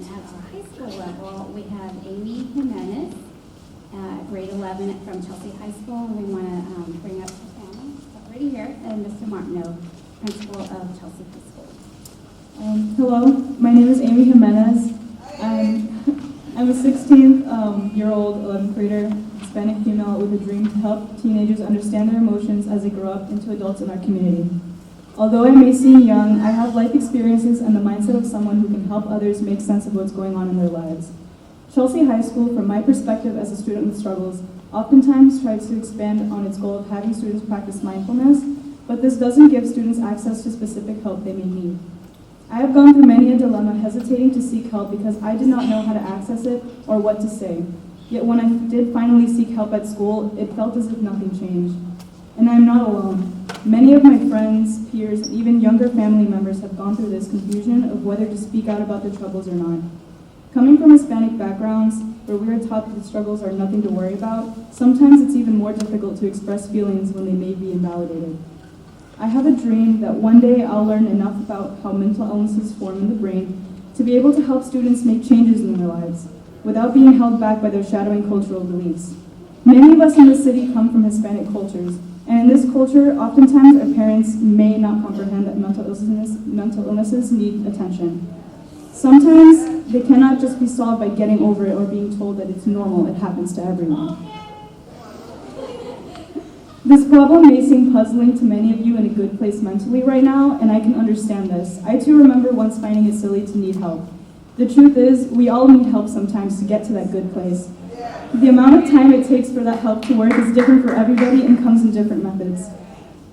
at our high school level, we have Amy Jimenez, grade 11 from Chelsea High School, and we want to bring up her family already here, and Mr. Martineau, principal of Chelsea High School. Hello, my name is Amy Jimenez. I'm a 16-year-old 11th grader, Hispanic female with a dream to help teenagers understand their emotions as they grow up into adults in our community. Although I may seem young, I have life experiences and the mindset of someone who can help others make sense of what's going on in their lives. Chelsea High School, from my perspective as a student with struggles, oftentimes tries to expand on its goal of having students practice mindfulness, but this doesn't give students access to specific help they may need. I have gone through many a dilemma hesitating to seek help because I did not know how to access it or what to say. Yet when I did finally seek help at school, it felt as if nothing changed. And I'm not alone. Many of my friends, peers, and even younger family members have gone through this confusion of whether to speak out about their troubles or not. Coming from Hispanic backgrounds, where we are taught that struggles are nothing to worry about, sometimes it's even more difficult to express feelings when they may be invalidated. I have a dream that one day I'll learn enough about how mental illnesses form in the brain to be able to help students make changes in their lives without being held back by their shadowing cultural beliefs. Many of us in the city come from Hispanic cultures, and in this culture, oftentimes our parents may not comprehend that mental illnesses need attention. Sometimes they cannot just be solved by getting over it or being told that it's normal, it happens to everyone. This problem may seem puzzling to many of you in a good place mentally right now, and I can understand this. I too remember once finding it silly to need help. The truth is, we all need help sometimes to get to that good place. The amount of time it takes for that help to work is different for everybody and comes in different methods.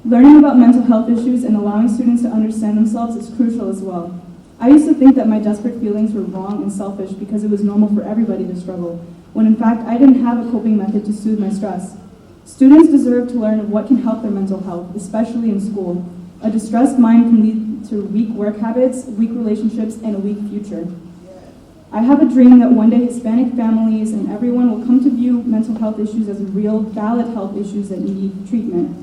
Learning about mental health issues and allowing students to understand themselves is crucial as well. I used to think that my desperate feelings were wrong and selfish because it was normal for everybody to struggle, when in fact I didn't have a coping method to soothe my stress. Students deserve to learn of what can help their mental health, especially in school. A distressed mind can lead to weak work habits, weak relationships, and a weak future. I have a dream that one day Hispanic families and everyone will come to view mental health issues as real, valid health issues that need treatment.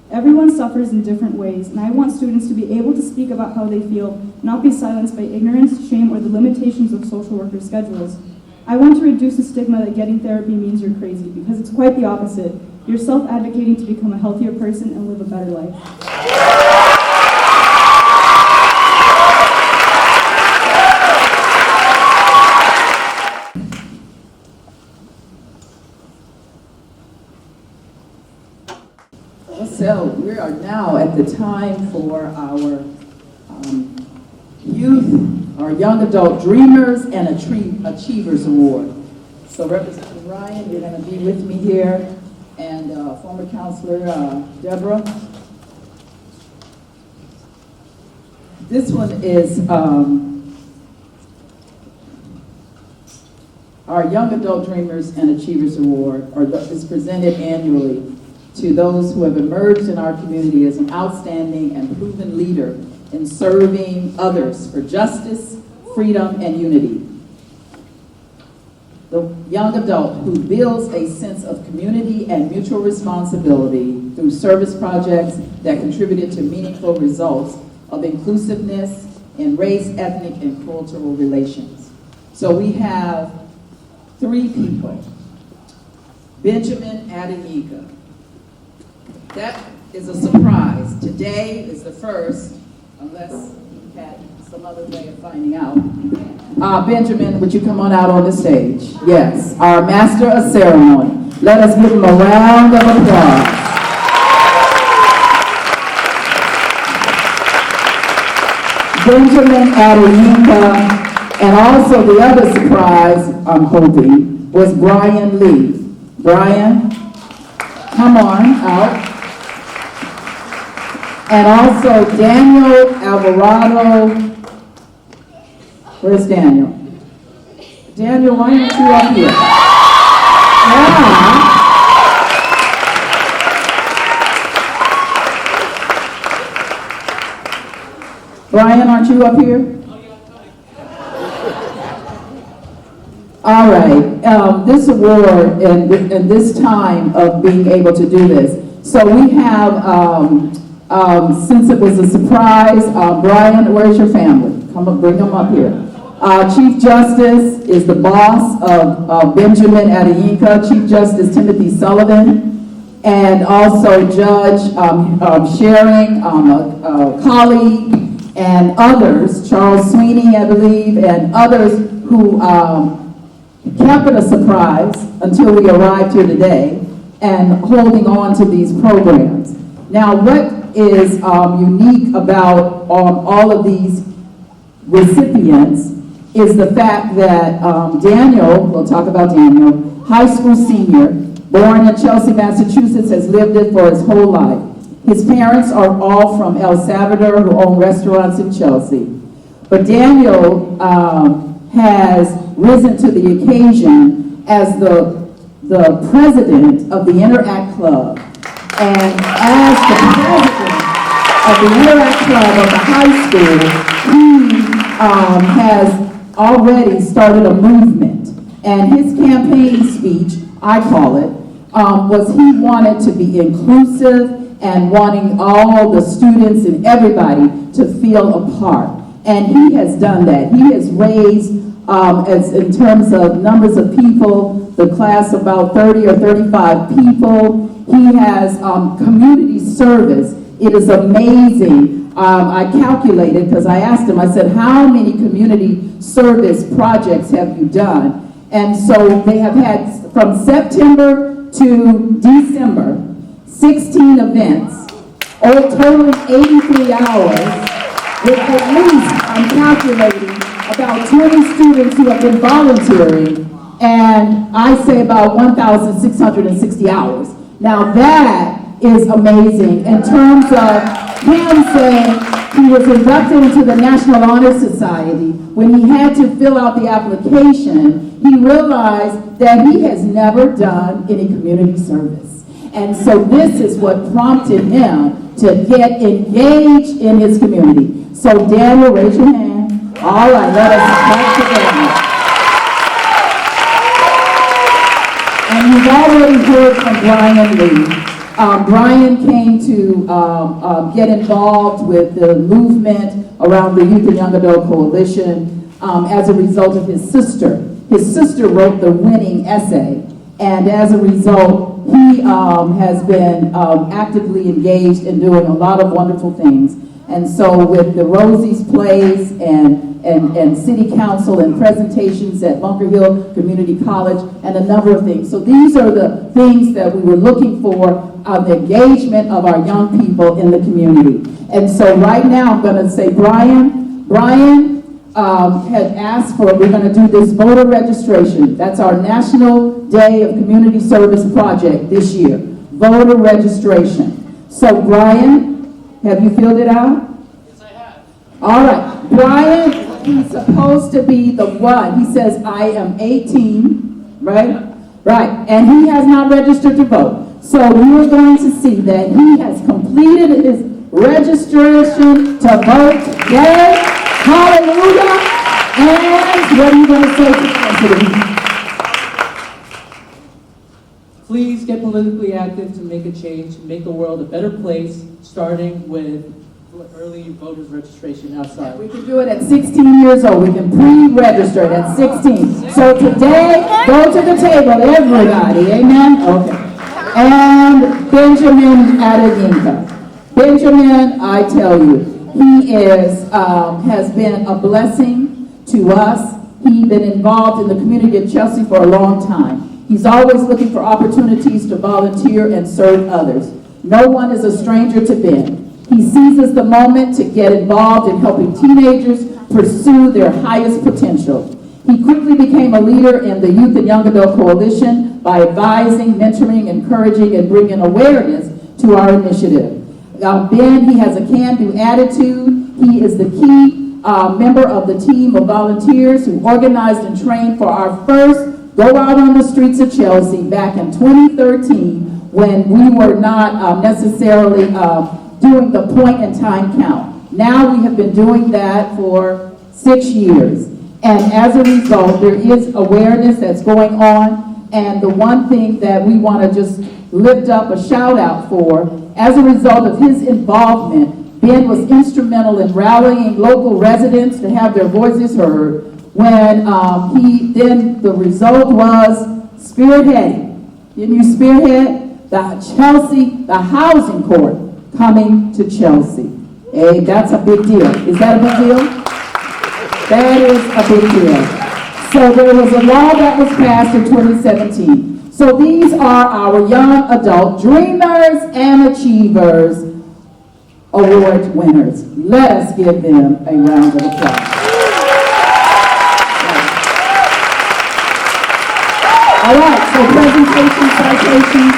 Everyone suffers in different ways, and I want students to be able to speak about how they feel, not be silenced by ignorance, shame, or the limitations of social worker schedules. I want to reduce the stigma that getting therapy means you're crazy, because it's quite the opposite. You're self-advocating to become a healthier person and live a better life. So we are now at the time for our youth, our young adult dreamers and achievers award. So Representative Ryan, you're going to be with me here, and former counselor Deborah. This one is our Young Adult Dreamers and Achievers Award, is presented annually to those who have emerged in our community as an outstanding and proven leader in serving others for justice, freedom, and unity. The young adult who builds a sense of community and mutual responsibility through service projects that contributed to meaningful results of inclusiveness in race, ethnic, and cultural relations. So we have 3 people. Benjamin Adeyinka. That is a surprise. Today is the first, unless you had some other way of finding out. Benjamin, would you come on out on the stage? Yes, our master of ceremony. Let us give him a round of applause. Benjamin Adeyinka, and also the other surprise I'm hoping was Brian Lee. Brian, come on out. And also Daniel Alvarado. Where's Daniel? Daniel, why aren't you up here? Yeah. Brian, aren't you up here? All right. This award and this time of being able to do this. So we have, since it was a surprise, Brian, where's your family? Come up, bring them up here. Chief Justice is the boss of Benjamin Adeyinka, Chief Justice Timothy Sullivan, and also Judge Sharing, a colleague, and others, Charles Sweeney, I believe, and others who kept it a surprise until we arrived here today and holding on to these programs. Now, what is unique about all of these recipients is the fact that Daniel, we'll talk about Daniel, high school senior, born in Chelsea, Massachusetts, has lived it for his whole life. His parents are all from El Salvador who own restaurants in Chelsea. But Daniel has risen to the occasion as the president of the Interact Club. And as the president of the Interact Club of the high school, he has already started a movement. And his campaign speech, I call it, was he wanted to be inclusive and wanting all the students and everybody to feel a part. And he has done that. He has raised, as in terms of numbers of people, the class about 30 or 35 people. He has community service. It is amazing. I calculated, because I asked him, I said, how many community service projects have you done? And so they have had, from September to December, 16 events, all totaling 83 hours, with at least, I'm calculating, about 20 students who have been volunteering, and I say about 1,660 hours. Now that is amazing in terms of him saying he was inducted into the National Honor Society. When he had to fill out the application, he realized that he has never done any community service. And so this is what prompted him to get engaged in his community. So Daniel, raise your hand. All right, let us clap together. And you've already heard from Brian Lee. Brian came to get involved with the movement around the Youth and Young Adult Coalition as a result of his sister. His sister wrote the winning essay, and as a result, he has been actively engaged in doing a lot of wonderful things. And so with the Rosie's Place and City Council and presentations at Bunker Hill Community College and a number of things. So these are the things that we were looking for, the engagement of our young people in the community. And so right now I'm gonna say Brian had asked for, we're gonna do this voter registration. That's our National Day of Community Service project this year, voter registration. So Brian, have you filled it out? Yes, I have. All right, Brian, he's supposed to be the one. He says, I am 18, right? Right, and he has not registered to vote. So we are going to see that he has completed his registration to vote today. Hallelujah. And what are you going to say to the president? Please get politically active to make a change, to make the world a better place, starting with early voters registration outside. We can do it at 16 years old. We can pre-register it at 16. So today, go to the table, everybody. Amen? Okay. And Benjamin Adeyinka. Benjamin, I tell you, he has been a blessing to us. He's been involved in the community of Chelsea for a long time. He's always looking for opportunities to volunteer and serve others. No one is a stranger to Ben. He seizes the moment to get involved in helping teenagers pursue their highest potential. He quickly became a leader in the Youth and Young Adult Coalition by advising, mentoring, encouraging, and bringing awareness to our initiative. Ben, he has a can-do attitude. He is the key member of the team of volunteers who organized and trained for our first Go Out on the Streets of Chelsea back in 2013 when we were not necessarily doing the point in time count. Now we have been doing that for 6 years. And as a result, there is awareness that's going on. And the one thing that we want to just lift up a shout out for, as a result of his involvement, Ben was instrumental in rallying local residents to have their voices heard, when then the result was spearheading. Didn't you spearhead the Chelsea, the housing court coming to Chelsea? Hey, that's a big deal. Is that a big deal? That is a big deal. So there was a law that was passed in 2017. So these are our young adult dreamers and achievers award winners. Let us give them a round of applause. All right, so presentation, citations,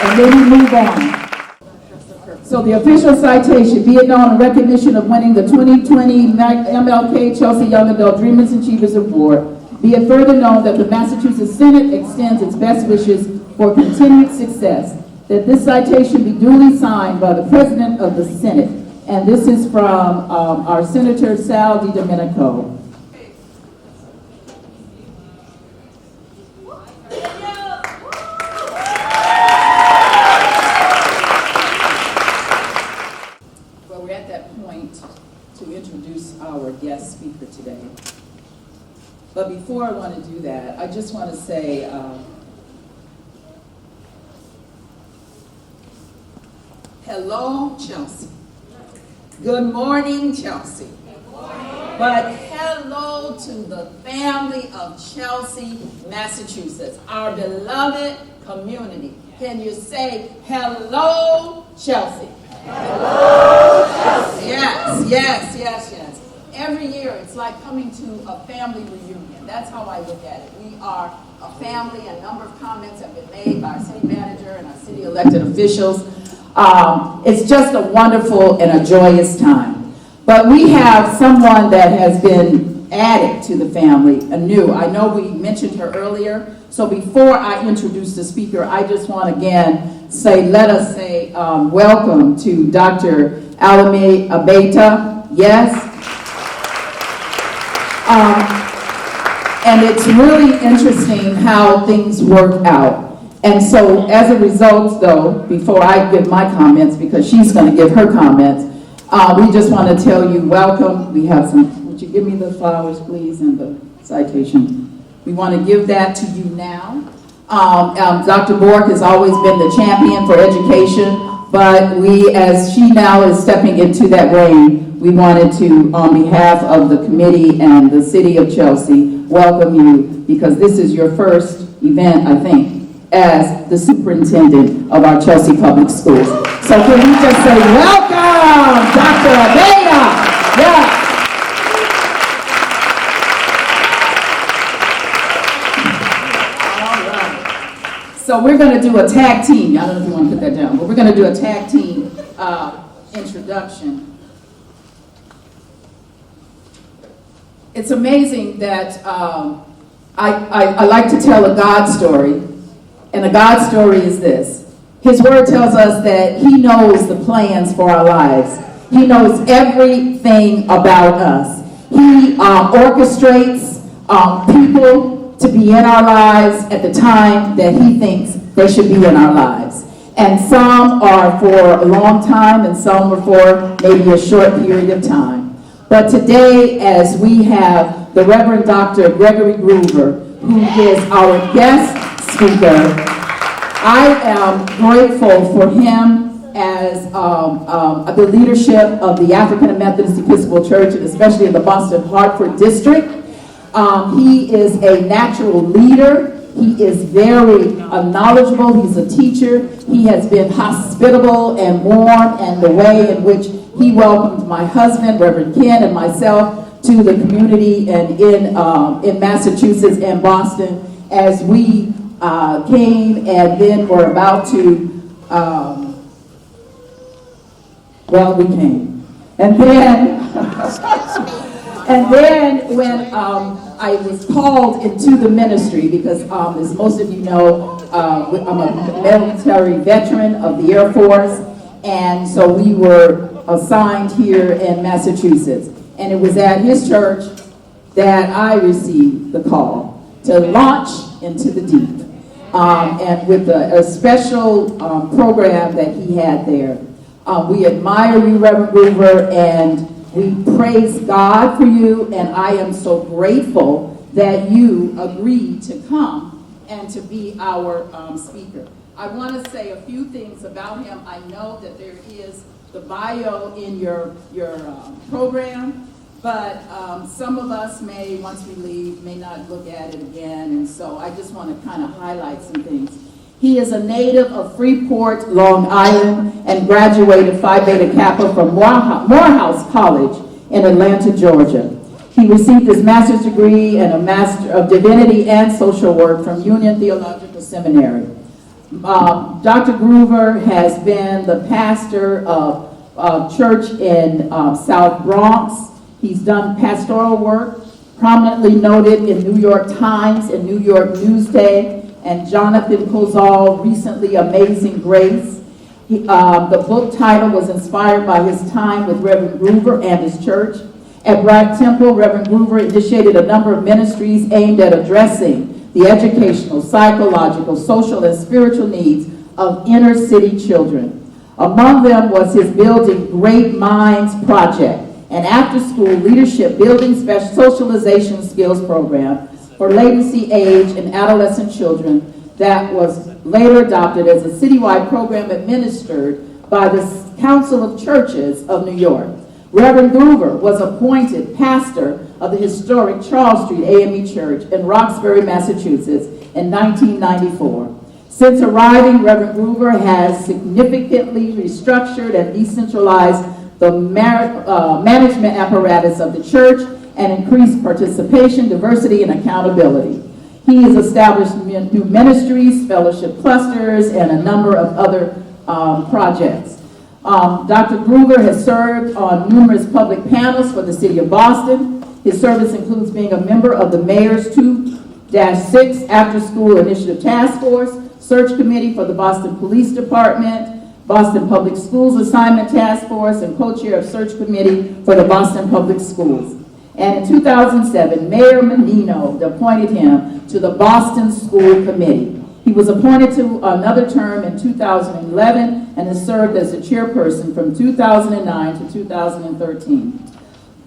and then we move on. So the official citation, be it known in recognition of winning the 2020 MLK Chelsea Young Adult Dreamers and Achievers Award, be it further known that the Massachusetts Senate extends its best wishes for continued success, that this citation be duly signed by the President of the Senate. And this is from our Senator Sal DiDomenico. Well, we're at that point to introduce our guest speaker today. But before I want to do that, I just want to say, hello, Chelsea. Good morning, Chelsea. Good morning. But hello to the family of Chelsea, Massachusetts, our beloved community. Can you say hello, Chelsea? Hello, Chelsea. Yes, yes, yes, yes. Every year, it's like coming to a family reunion. That's how I look at it. We are a family. A number of comments have been made by our city manager and our city elected officials. It's just a wonderful and a joyous time. But we have someone that has been added to the family anew. I know we mentioned her earlier. So before I introduce the speaker, I just want to again say, let us say welcome to Dr. Alame Abeta. Yes. And it's really interesting how things work out. And so as a result, though, before I give my comments, because she's going to give her comments, we just want to tell you welcome. We have some, would you give me the flowers, please, and the citation? We want to give that to you now. Dr. Bork has always been the champion for education, but we, as she now is stepping into that reign, we wanted to, on behalf of the committee and the city of Chelsea, welcome you, because this is your first event, I think, as the superintendent of our Chelsea Public Schools. So can we just say, welcome, Dr. Abeta. Yes. All right. So we're going to do a tag team. I don't know if you want to put that down, but we're going to do a tag team introduction. It's amazing that I like to tell a God story, and the God story is this. His word tells us that he knows the plans for our lives. He knows everything about us. He orchestrates people to be in our lives at the time that he thinks they should be in our lives. And some are for a long time, and some are for maybe a short period of time. But today, as we have the Reverend Dr. Gregory Groover, who is our guest speaker, I am grateful for him as the leadership of the African Methodist Episcopal Church, and especially in the Boston-Hartford district. He is a natural leader. He is very knowledgeable. He's a teacher. He has been hospitable and warm, and the way in which he welcomed my husband, Reverend Ken, and myself to the community and in Massachusetts and Boston as we came and then were about to, well, we came. And then when I was called into the ministry, because as most of you know, I'm a military veteran of the Air Force, and so we were assigned here in Massachusetts. And it was at his church that I received the call to launch into the deep. And with a special program that he had there. We admire you, Reverend Groover, and We praise God for you, and I am so grateful that you agreed to come and to be our speaker. I want to say a few things about him. I know that there is the bio in your program, but some of us may, once we leave, may not look at it again, and so I just want to kind of highlight some things. He is a native of Freeport, Long Island, and graduated Phi Beta Kappa from Morehouse College in Atlanta, Georgia. He received his master's degree and a Master of Divinity and Social Work from Union Theological Seminary. Dr. Groover has been the pastor of a church in South Bronx. He's done pastoral work, prominently noted in New York Times and New York Newsday, and Jonathan Kozol, recently Amazing Grace. The book title was inspired by his time with Reverend Groover and his church. At Bright Temple, Reverend Groover initiated a number of ministries aimed at addressing the educational, psychological, social, and spiritual needs of inner city children. Among them was his Building Great Minds project, an after-school leadership building socialization skills program for latency age and adolescent children that was later adopted as a citywide program administered by the Council of Churches of New York. Reverend Groover was appointed pastor of the historic Charles Street AME Church in Roxbury, Massachusetts in 1994. Since arriving, Reverend Groover has significantly restructured and decentralized the management apparatus of the church and increased participation, diversity, and accountability. He has established new ministries, fellowship clusters, and a number of other projects. Dr. Groover has served on numerous public panels for the city of Boston. His service includes being a member of the Mayor's 2-6 After School Initiative Task Force, Search Committee for the Boston Police Department, Boston Public Schools Assignment Task Force, and co-chair of Search Committee for the Boston Public Schools. And in 2007, Mayor Menino appointed him to the Boston School Committee. He was appointed to another term in 2011 and has served as the chairperson from 2009 to 2013.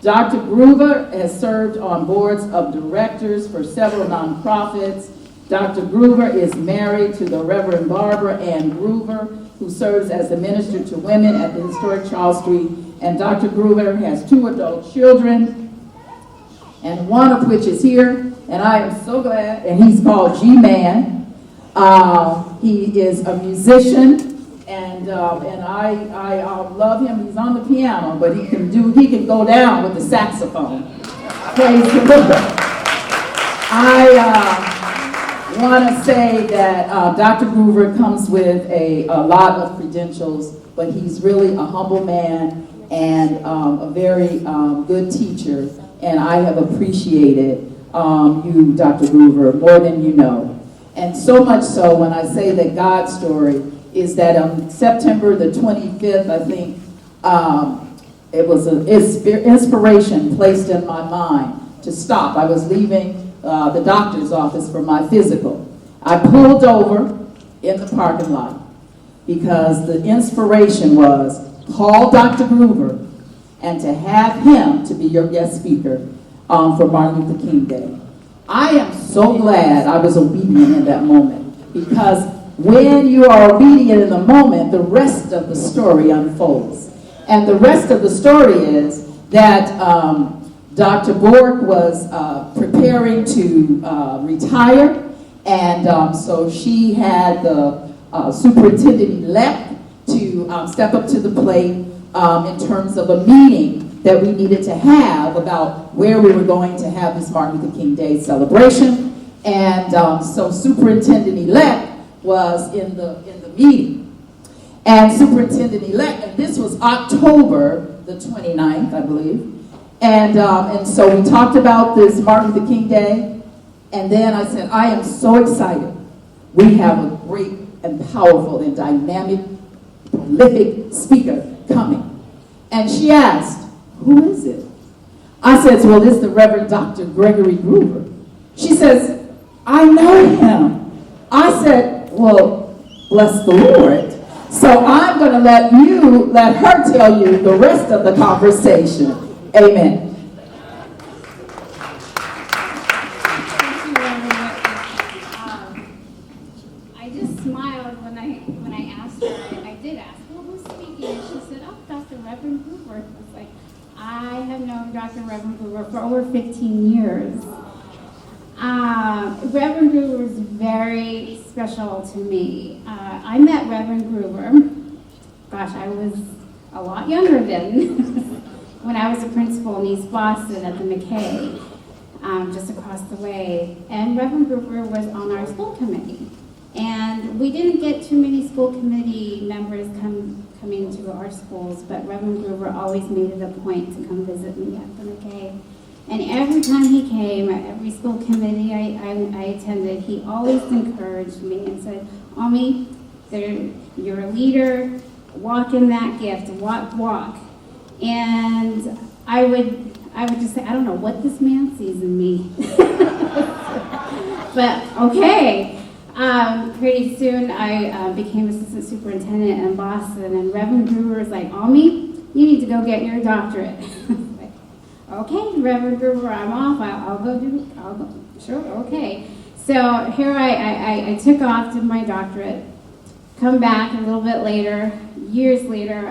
Dr. Groover has served on boards of directors for several nonprofits. Dr. Groover is married to the Reverend Barbara Ann Groover, who serves as the minister to women at the historic Charles Street. And Dr. Groover has 2 adult children, and one of which is here, and I am so glad, and he's called G-Man. He is a musician, and I love him. He's on the piano, but he can go down with the saxophone. Praise the Lord. I want to say that Dr. Groover comes with a lot of credentials, but he's really a humble man and a very good teacher, and I have appreciated you, Dr. Groover, more than you know. And so much so, when I say that God's story is that on September the 25th, I think, it was an inspiration placed in my mind to stop. I was leaving the doctor's office for my physical. I pulled over in the parking lot because the inspiration was call Dr. Groover and to have him to be your guest speaker for Martin Luther King Day. I am so glad I was obedient in that moment, because when you are obedient in the moment, the rest of the story unfolds. And the rest of the story is that Dr. Bork was preparing to retire, and so she had the superintendent-elect to step up to the plate in terms of a meeting that we needed to have about where we were going to have this Martin Luther King Day celebration. And so superintendent-elect was in the meeting. And superintendent-elect, and this was October the 29th, I believe. And so we talked about this Martin Luther King Day. And then I said, I am so excited. We have a great and powerful and dynamic, prolific speaker coming. And she asked, who is it? I said, well, it's the Reverend Dr. Gregory Groover. She says, I know him. I said, well, bless the Lord. So I'm going to let her tell you the rest of the conversation. Amen. Thank you, Reverend. I just smiled when I asked her. I did ask, well, who's speaking? And she said, oh, Dr. Reverend Hoover. I was like, I have known Dr. Reverend Hoover for over 15 years. Reverend Gruber is very special to me. I met Reverend Gruber, gosh, I was a lot younger then, when I was a principal in East Boston at the MLK, just across the way. And Reverend Gruber was on our school committee. And we didn't get too many school committee members coming to our schools, but Reverend Gruber always made it a point to come visit me at the MLK. And every time he came, every school committee I attended, he always encouraged me and said, Ami, you're a leader, walk in that gift, walk. And I would just say, I don't know what this man sees in me. But okay. Pretty soon I became assistant superintendent in Boston, and Reverend Gruber was like, Ami, you need to go get your doctorate. Okay, Reverend Gruber, I'm off. I'll go. Sure, okay. So here I took off, did my doctorate, come back a little bit later, years later,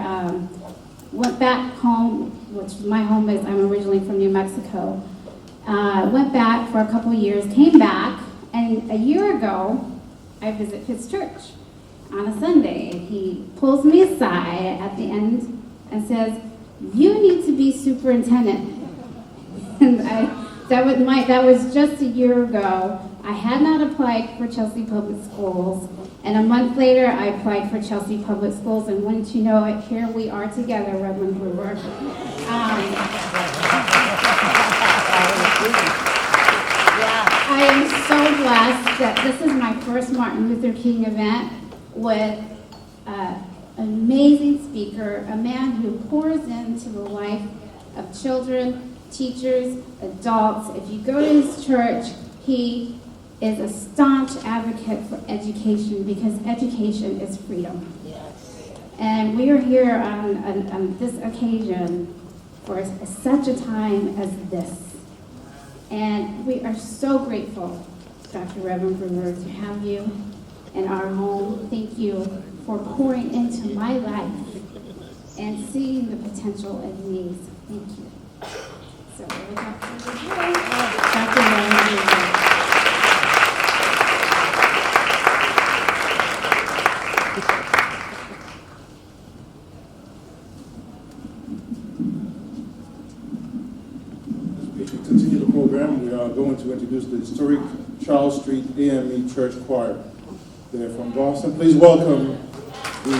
went back home, which my home is, I'm originally from New Mexico. Went back for a couple years, came back, and a year ago, I visit his church on a Sunday, and he pulls me aside at the end and says, you need to be superintendent. And that was just a year ago. I had not applied for Chelsea Public Schools, and a month later I applied for Chelsea Public Schools, and wouldn't you know it, here we are together, Reverend Gruber. I am so blessed that this is my first Martin Luther King event with an amazing speaker, a man who pours into the life of children, teachers, adults. If you go to his church, he is a staunch advocate for education, because education is freedom. Yes. And we are here on this occasion for such a time as this. And we are so grateful, Dr. Reverend Gruber, to have you in our home. Thank you for pouring into my life and seeing the potential in me. So thank you. So, Dr. Reverend Gruber. Continue the program. We are going to introduce the historic Charles Street AME Church Choir. They're from Boston. Please welcome the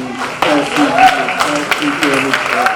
Charles Street AME Choir.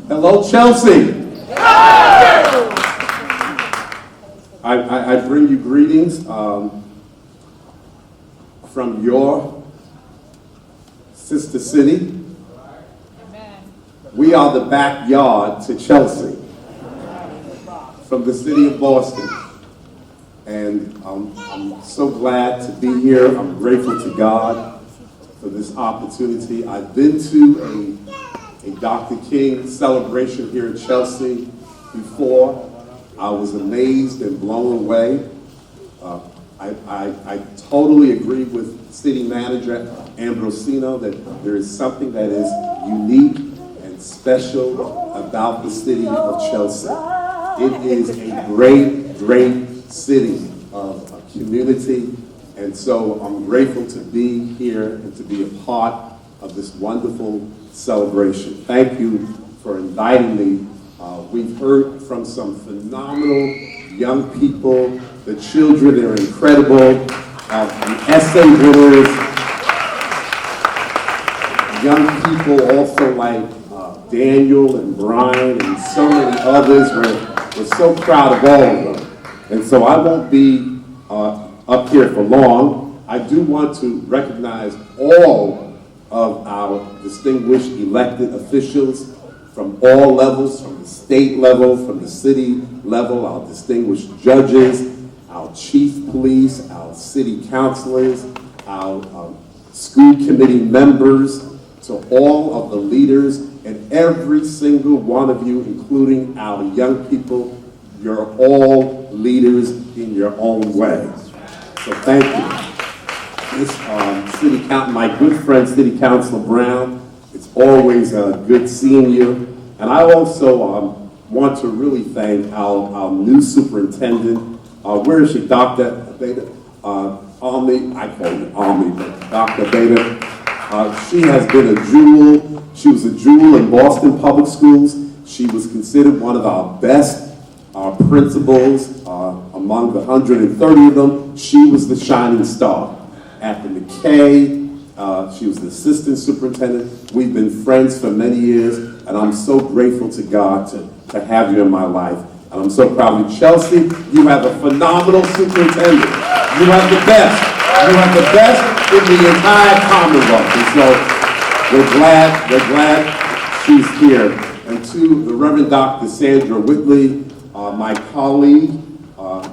Hello, Chelsea. I bring you greetings from your sister city. We are the backyard to Chelsea from the city of Boston. And I'm so glad to be here. I'm grateful to God for this opportunity. I've been to a Dr. King celebration here in Chelsea before. I was amazed and blown away. I totally agree with City Manager Ambrosino that there is something that is unique and special about the city of Chelsea. It is a great, great city of a community, and so I'm grateful to be here and to be a part of this wonderful celebration. Thank you for inviting me. We've heard from some phenomenal young people. The children are incredible. The essay winners, young people also like Daniel and Brian and so many others. We're so proud of all of them. And so I won't be up here for long. I do want to recognize all of our distinguished elected officials from all levels, from the state level, from the city level, our distinguished judges, our chief police, our city councilors, our school committee members, to all of the leaders, and every single one of you, including our young people. You're all leaders in your own way. So thank you. This my good friend, City Councilor Brown, it's always good seeing you. And I also want to really thank our new superintendent. Where is she? Dr. Beta? Almy, I call her Almy, but Dr. Beta. She has been a jewel. She was a jewel in Boston Public Schools. She was considered one of our best principals. Among the 130 of them, she was the shining star. At the McKay, she was the assistant superintendent. We've been friends for many years, and I'm so grateful to God to have you in my life. And I'm so proud of you. Chelsea, you have a phenomenal superintendent. You have the best. You have the best in the entire Commonwealth. And so we're glad she's here. And to the Reverend Dr. Sandra Whitley, my colleague,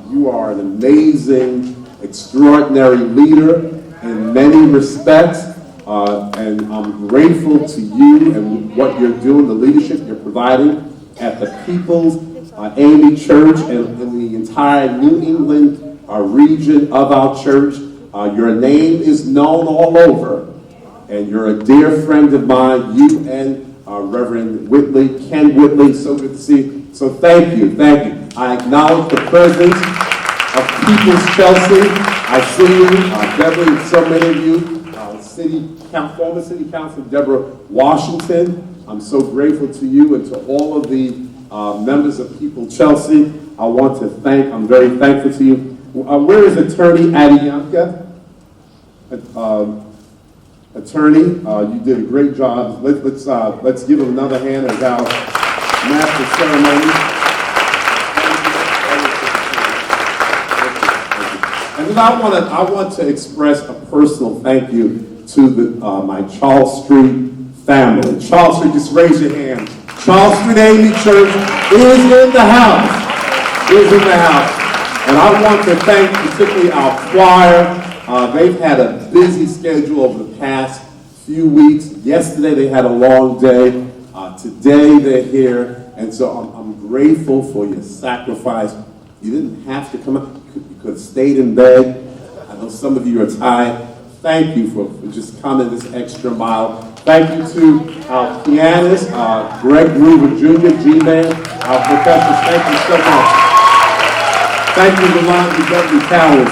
you are an amazing, extraordinary leader in many respects, and I'm grateful to you and what you're doing, the leadership you're providing at the People's Amy Church and in the entire New England region of our church. Your name is known all over, and you're a dear friend of mine, you and Reverend Whitley, Ken Whitley, so good to see you. So thank you, thank you. I acknowledge the presence of People's Chelsea. I see you, Deborah, and so many of you, former City Councilor Deborah Washington. I'm so grateful to you and to all of the members of People Chelsea. I want to thank, I'm very thankful to you. Where is Attorney Adianka? Attorney, you did a great job. Let's give him another hand as our master ceremony. And then I want to express a personal thank you to my Charles Street family. Charles Street, just raise your hand. Charles Street Amy Church is in the house. is in the house. And I want to thank particularly our choir. They've had a busy schedule over the past few weeks. Yesterday they had a long day. Today they're here. And so I'm grateful for your sacrifice. You didn't have to come up. You could have stayed in bed. I know some of you are tired. Thank you for just coming this extra mile. Thank you to our pianist, Greg Groover Jr., G-Man, our professors. Thank you so much. Thank you, Yolanda W. Cowles.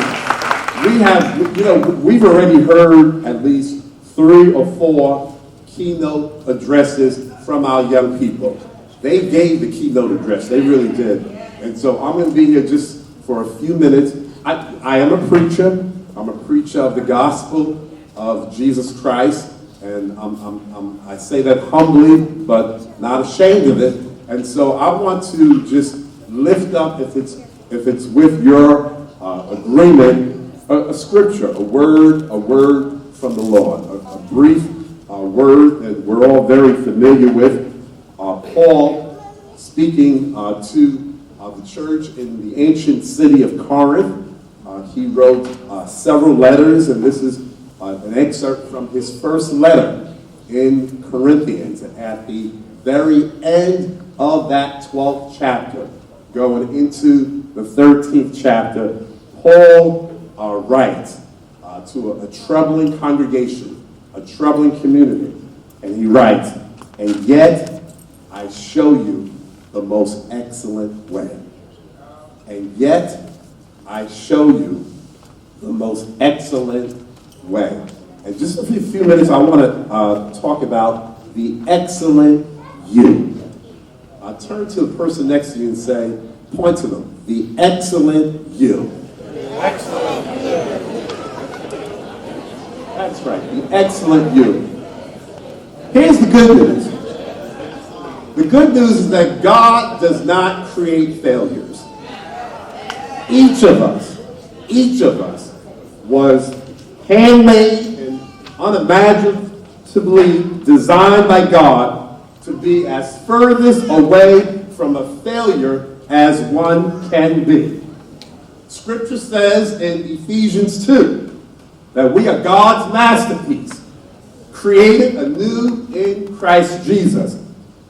We've already heard at least 3 or 4 keynote addresses from our young people. They gave the keynote address. They really did. And so I'm going to be here just for a few minutes. I am a preacher. I'm a preacher of the gospel of Jesus Christ. And I say that humbly, but not ashamed of it. And so I want to just lift up, if it's with your agreement, a scripture, a word from the Lord, a brief word that we're all very familiar with. Paul speaking to the church in the ancient city of Corinth. He wrote several letters, and this is an excerpt from his first letter in Corinthians at the very end of that 12th chapter, going into the 13th chapter. Paul writes to a troubling congregation, a troubling community, and he writes, "And yet I show you the most excellent way. And yet I show you the most excellent way." And just a few minutes, I want to talk about the excellent you. Turn to the person next to you and say, point to them, the excellent you. Excellent you. That's right, the excellent you. Here's the good news. The good news is that God does not create failures. Each of us was handmade and unimaginatively designed by God to be as furthest away from a failure as one can be. Scripture says in Ephesians 2 that we are God's masterpiece, created anew in Christ Jesus,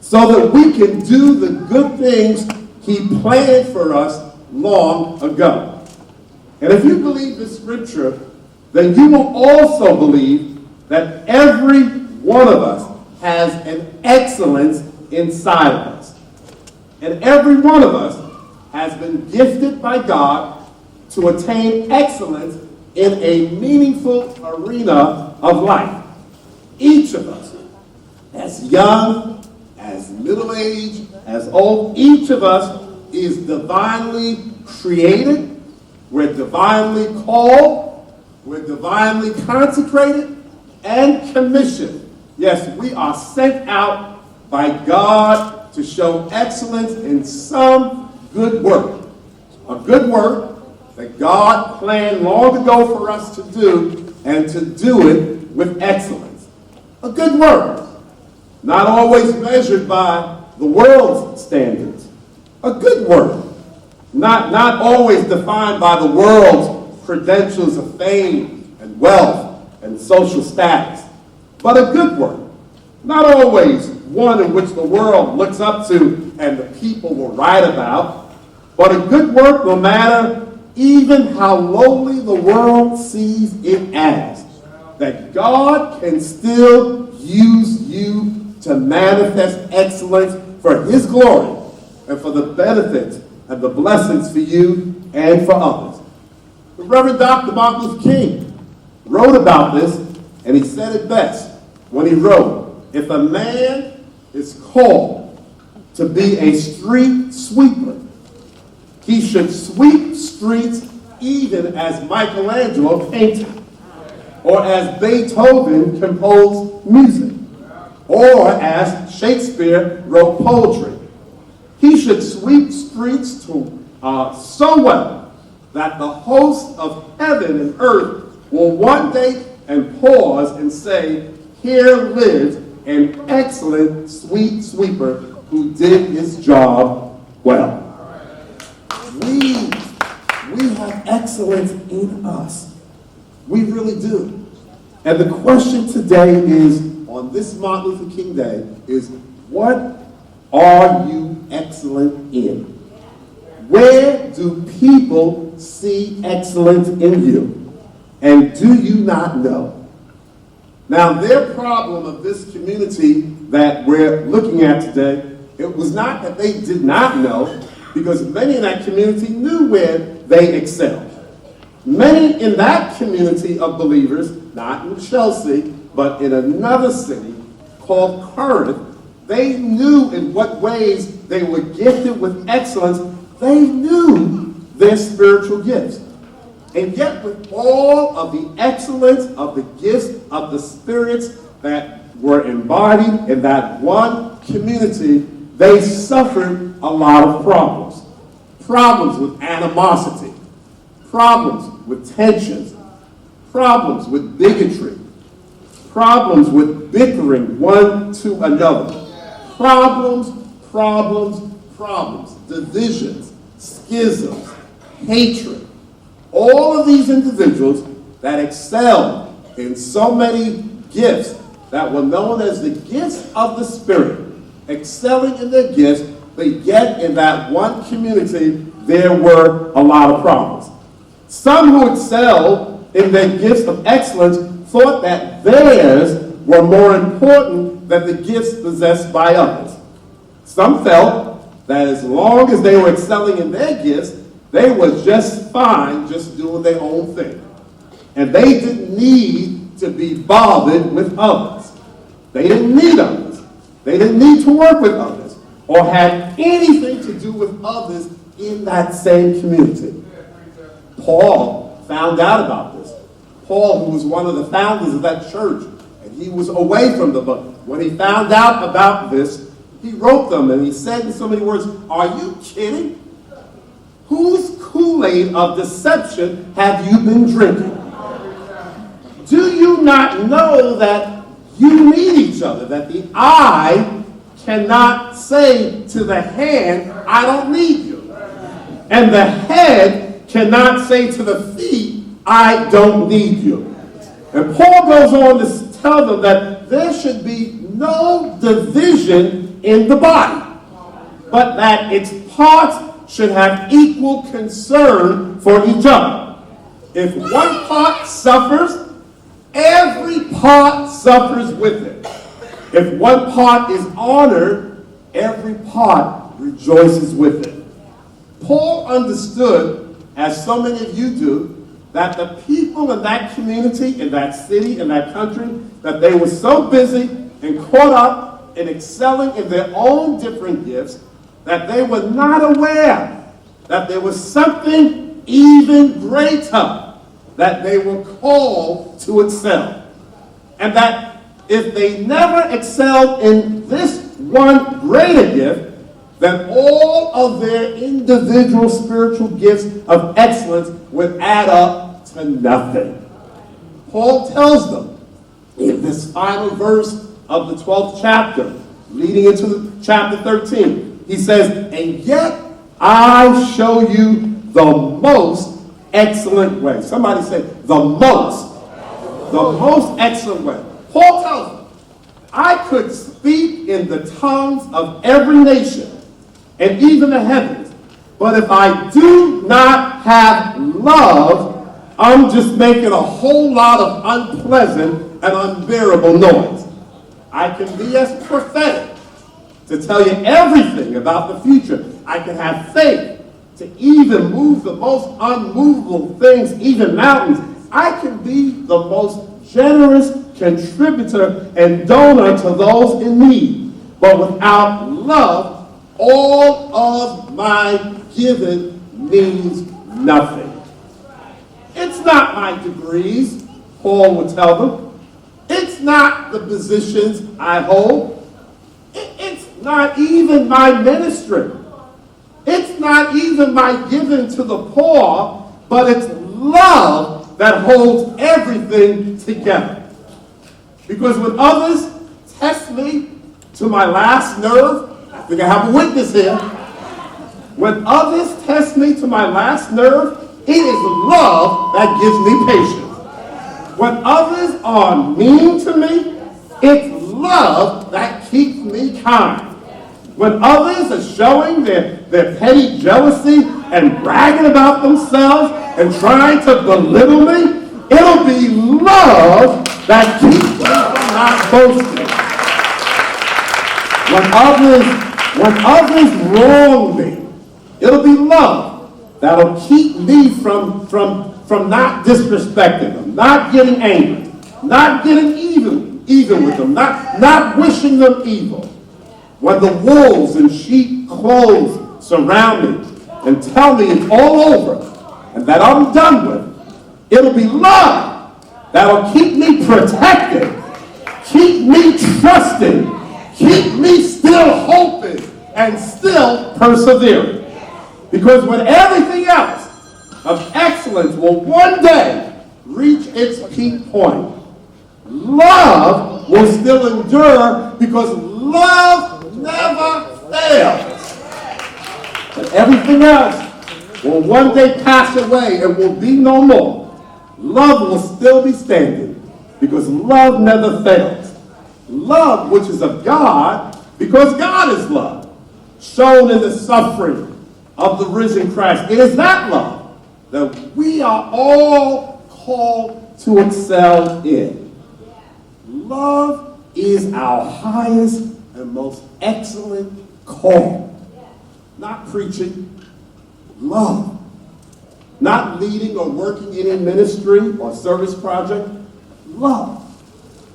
so that we can do the good things He planned for us long ago. And if you believe this scripture, then you will also believe that every one of us has an excellence inside of us. And every one of us has been gifted by God to attain excellence in a meaningful arena of life. Each of us, as young, as middle-aged, as old, each of us is divinely created. We're divinely called. We're divinely consecrated and commissioned. Yes, we are sent out by God to show excellence in some good work. A good work that God planned long ago for us to do, and to do it with excellence. A good work. Not always measured by the world's standards. A good work. Not always defined by the world's credentials of fame and wealth and social status. But a good work. Not always one in which the world looks up to and the people will write about. But a good work, no matter even how lowly the world sees it as. That God can still use you to manifest excellence for His glory and for the benefits and the blessings for you and for others. The Reverend Dr. Martin Luther King wrote about this, and he said it best when he wrote, "If a man is called to be a street sweeper, he should sweep streets even as Michelangelo painted, or as Beethoven composed music, or as Shakespeare wrote poetry. He should sweep streets so well that the hosts of heaven and earth will one day and pause and say, 'Here lives an excellent street sweeper who did his job well.'" We have excellence in us. We really do. And the question today is, on this Martin Luther King Day, is what are you excellent in? Where do people see excellence in you? And do you not know? Now, their problem of this community that we're looking at today, it was not that they did not know, because many in that community knew where they excelled. Many in that community of believers, not in Chelsea, but in another city called Corinth, they knew in what ways they were gifted with excellence. They knew their spiritual gifts. And yet with all of the excellence of the gifts of the spirits that were embodied in that one community, they suffered a lot of problems. Problems with animosity, problems with tensions, problems with bigotry, problems with bickering one to another, problems, divisions, schisms, hatred. All of these individuals that excelled in so many gifts that were known as the gifts of the Spirit, excelling in their gifts, but yet in that one community, there were a lot of problems. Some who excelled in their gifts of excellence thought that theirs were more important than the gifts possessed by others. Some felt that as long as they were excelling in their gifts, they were just fine just doing their own thing. And they didn't need to be bothered with others. They didn't need others. They didn't need to work with others or have anything to do with others in that same community. Paul found out about this. Paul, who was one of the founders of that church, and he was away from the book. When he found out about this, he wrote them and he said in so many words, "Are you kidding? Whose Kool-Aid of deception have you been drinking? Do you not know that you need each other, that the eye cannot say to the hand, I don't need you, and the head cannot say to the feet, I don't need you." And Paul goes on to tell them that there should be no division in the body, but that its parts should have equal concern for each other. If one part suffers, every part suffers with it. If one part is honored, every part rejoices with it. Paul understood, as so many of you do, that the people in that community, in that city, in that country, that they were so busy and caught up in excelling in their own different gifts that they were not aware that there was something even greater that they were called to excel. And that if they never excelled in this one greater gift, then all of their individual spiritual gifts of excellence would add up to nothing. Paul tells them in this final verse of the 12th chapter, leading into chapter 13, he says, "And yet I show you the most excellent way." Somebody say, the most excellent way. Paul tells them, "I could speak in the tongues of every nation and even the heavens, but if I do not have love, I'm just making a whole lot of unpleasant and unbearable noise. I can be as prophetic to tell you everything about the future. I can have faith to even move the most unmovable things, even mountains. I can be the most generous contributor and donor to those in need. But without love, all of my giving means nothing." It's not my degrees, Paul would tell them. It's not the positions I hold. It's not even my ministry. It's not even my giving to the poor, but it's love that holds everything together. Because when others test me to my last nerve, I think I have a witness here. When others test me to my last nerve, it is love that gives me patience. When others are mean to me, it's love that keeps me kind. When others are showing their petty jealousy and bragging about themselves and trying to belittle me, it'll be love that keeps me from not boasting. When others wrong me, it'll be love that'll keep me from not disrespecting them, not getting angry, not getting even with them, not wishing them evil. When the wolves in sheep clothes surround me and tell me it's all over and that I'm done with, it'll be love that'll keep me protected, keep me trusting, keep me still hoping and still persevering. Because when everything else of excellence will one day reach its peak point, love will still endure because love never fails. But everything else will one day pass away and will be no more. Love will still be standing because love never fails. Love, which is of God, because God is love, shown in the suffering of the risen Christ. It is that love that we are all called to excel in. Love is our highest and most excellent call. Not preaching, love. Not leading or working in a ministry or service project, love.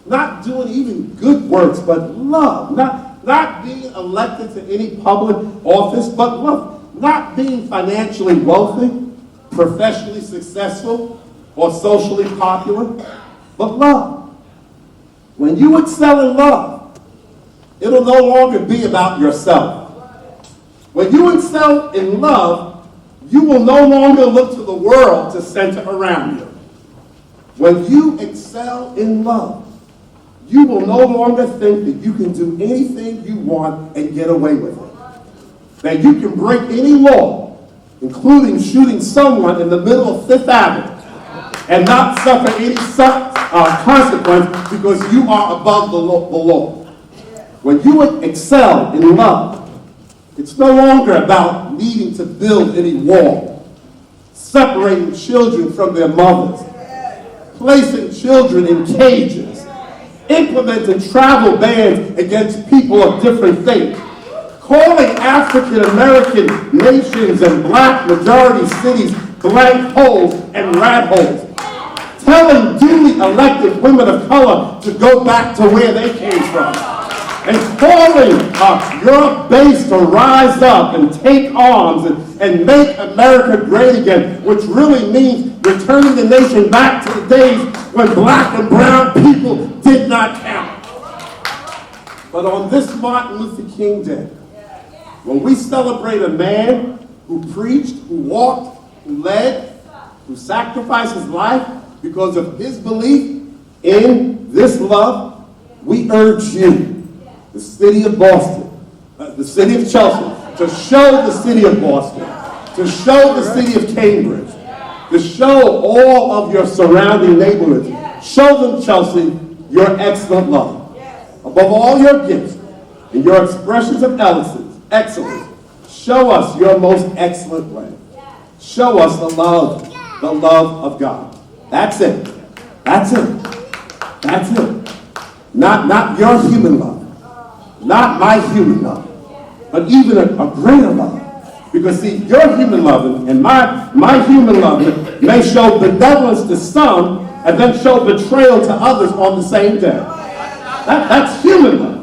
Not doing even good works, but love. Not being elected to any public office, but love. Not being financially wealthy, professionally successful, or socially popular, but love. When you excel in love, it'll no longer be about yourself. When you excel in love, you will no longer look to the world to center around you. When you excel in love, you will no longer think that you can do anything you want and get away with it. That you can break any law, including shooting someone in the middle of Fifth Avenue, and not suffer any consequence because you are above the law. When you excel in love, it's no longer about needing to build any wall, separating children from their mothers, placing children in cages, implementing travel bans against people of different faiths, calling African American nations and black majority cities blank holes and rat holes, telling duly elected women of color to go back to where they came from, and calling your base to rise up and take arms and make America great again, which really means returning the nation back to the days when black and brown people did not count. But on this Martin Luther King Day, when we celebrate a man who preached, who walked, who led, who sacrificed his life because of his belief in this love, we urge you, the city of Boston, the city of Chelsea, to show the city of Boston, to show the city of Cambridge, to show all of your surrounding neighborhoods. Show them, Chelsea, your excellent love. Above all your gifts and your expressions of excellence, show us your most excellent way. Show us the love of God. That's it. That's it. That's it. Not your human love. Not my human love. But even a greater love. Because see, your human love and my human love may show benevolence to some and then show betrayal to others on the same day. That's human love.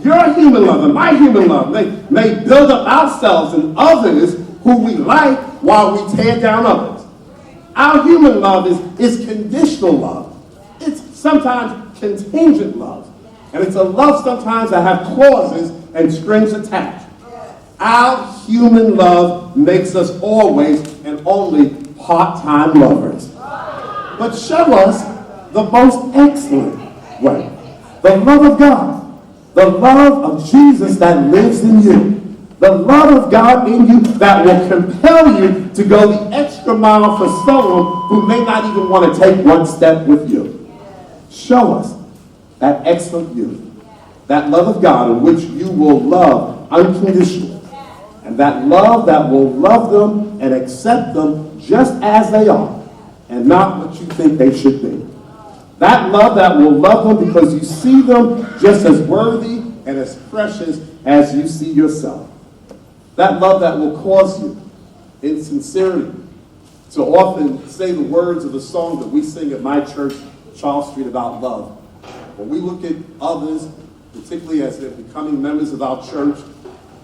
Your human love and my human love may build up ourselves and others who we like while we tear down others. Our human love is conditional love. It's sometimes contingent love. And it's a love sometimes that have clauses and strings attached. Our human love makes us always and only part-time lovers. But show us the most excellent way. The love of God. The love of Jesus that lives in you. The love of God in you that will compel you to go the extra mile for someone who may not even want to take one step with you. Show us that excellent you, that love of God in which you will love unconditionally, and that love that will love them and accept them just as they are, and not what you think they should be. That love that will love them because you see them just as worthy and as precious as you see yourself. That love that will cause you, in sincerity, to often say the words of the song that we sing at my church, Charles Street, about love. When we look at others, particularly as they're becoming members of our church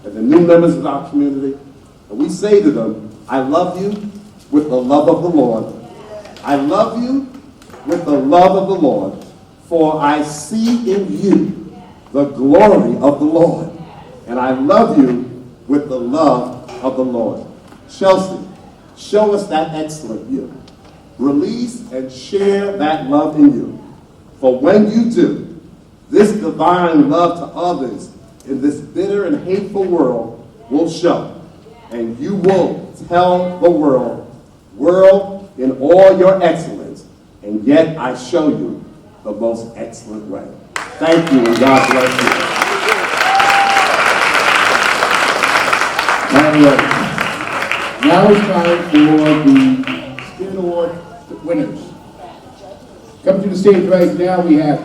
and the new members of our community, and we say to them, I love you with the love of the Lord. I love you with the love of the Lord, for I see in you the glory of the Lord. And I love you with the love of the Lord. Chelsea, show us that excellent you. Release and share that love in you. For when you do, this divine love to others in this bitter and hateful world will show. And you will tell the world, in all your excellence, and yet I show you the most excellent way. Thank you, and God bless you. All right. Now it's time for the Spirit Award winners. Coming to the stage right now, we have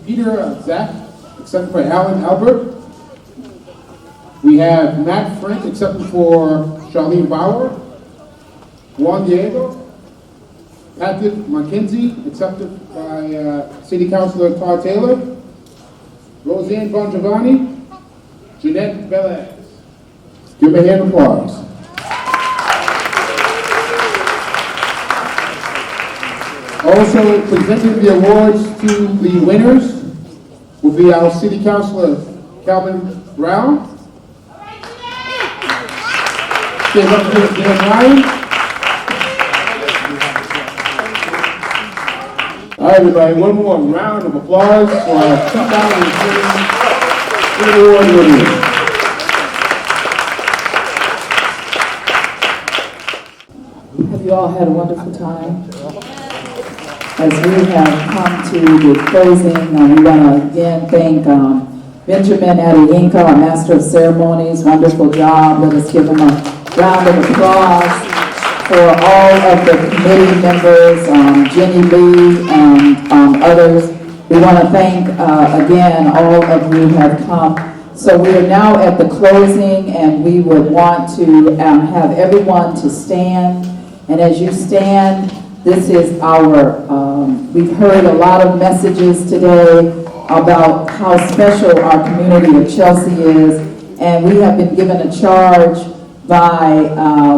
Peter Zach, accepted for Alan Albert. We have Matt Frank, accepted for Charlene Bauer. Juan Diego. Patrick McKenzie, accepted by City Councilor Todd Taylor. Roseanne Bon Giovanni. Jeanette Velez. Give a hand of applause. Also presenting the awards to the winners will be our City Councilor Calvin Brown. State Representative Dan Ryan. All right, everybody, one more round of applause for our 2020 Spirit Award winners. Have you all had a wonderful time? As we have come to the closing, we want to again thank Benjamin Adeyinka, our Master of Ceremonies. Wonderful job. Let us give him a round of applause for all of the committee members, Jenny Lee and others. We want to thank again all of you who have come. So we are now at the closing, and we would want to have everyone to stand. And as you stand, this is our, we've heard a lot of messages today about how special our community of Chelsea is, and we have been given a charge by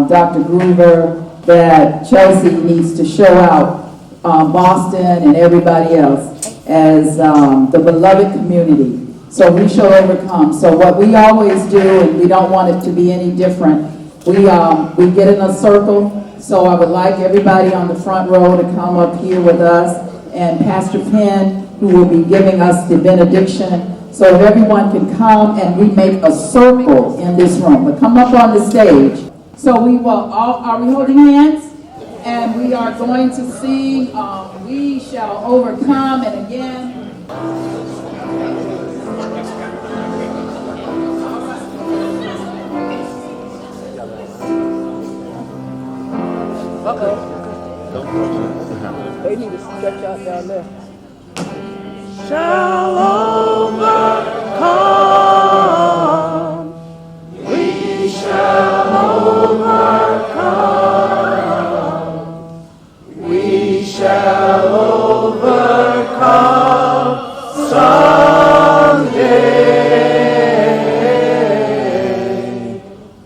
Dr. Groover that Chelsea needs to show out Boston and everybody else as the beloved community. So we shall overcome. So what we always do, and we don't want it to be any different, we get in a circle. So I would like everybody on the front row to come up here with us, and Pastor Penn, who will be giving us the benediction. So if everyone can come and we make a circle in this room, but come up on the stage. So we will all, are we holding hands? And we are going to sing, We Shall Overcome, and again. They need to stretch out down there. Shall overcome. We shall overcome. We shall overcome someday.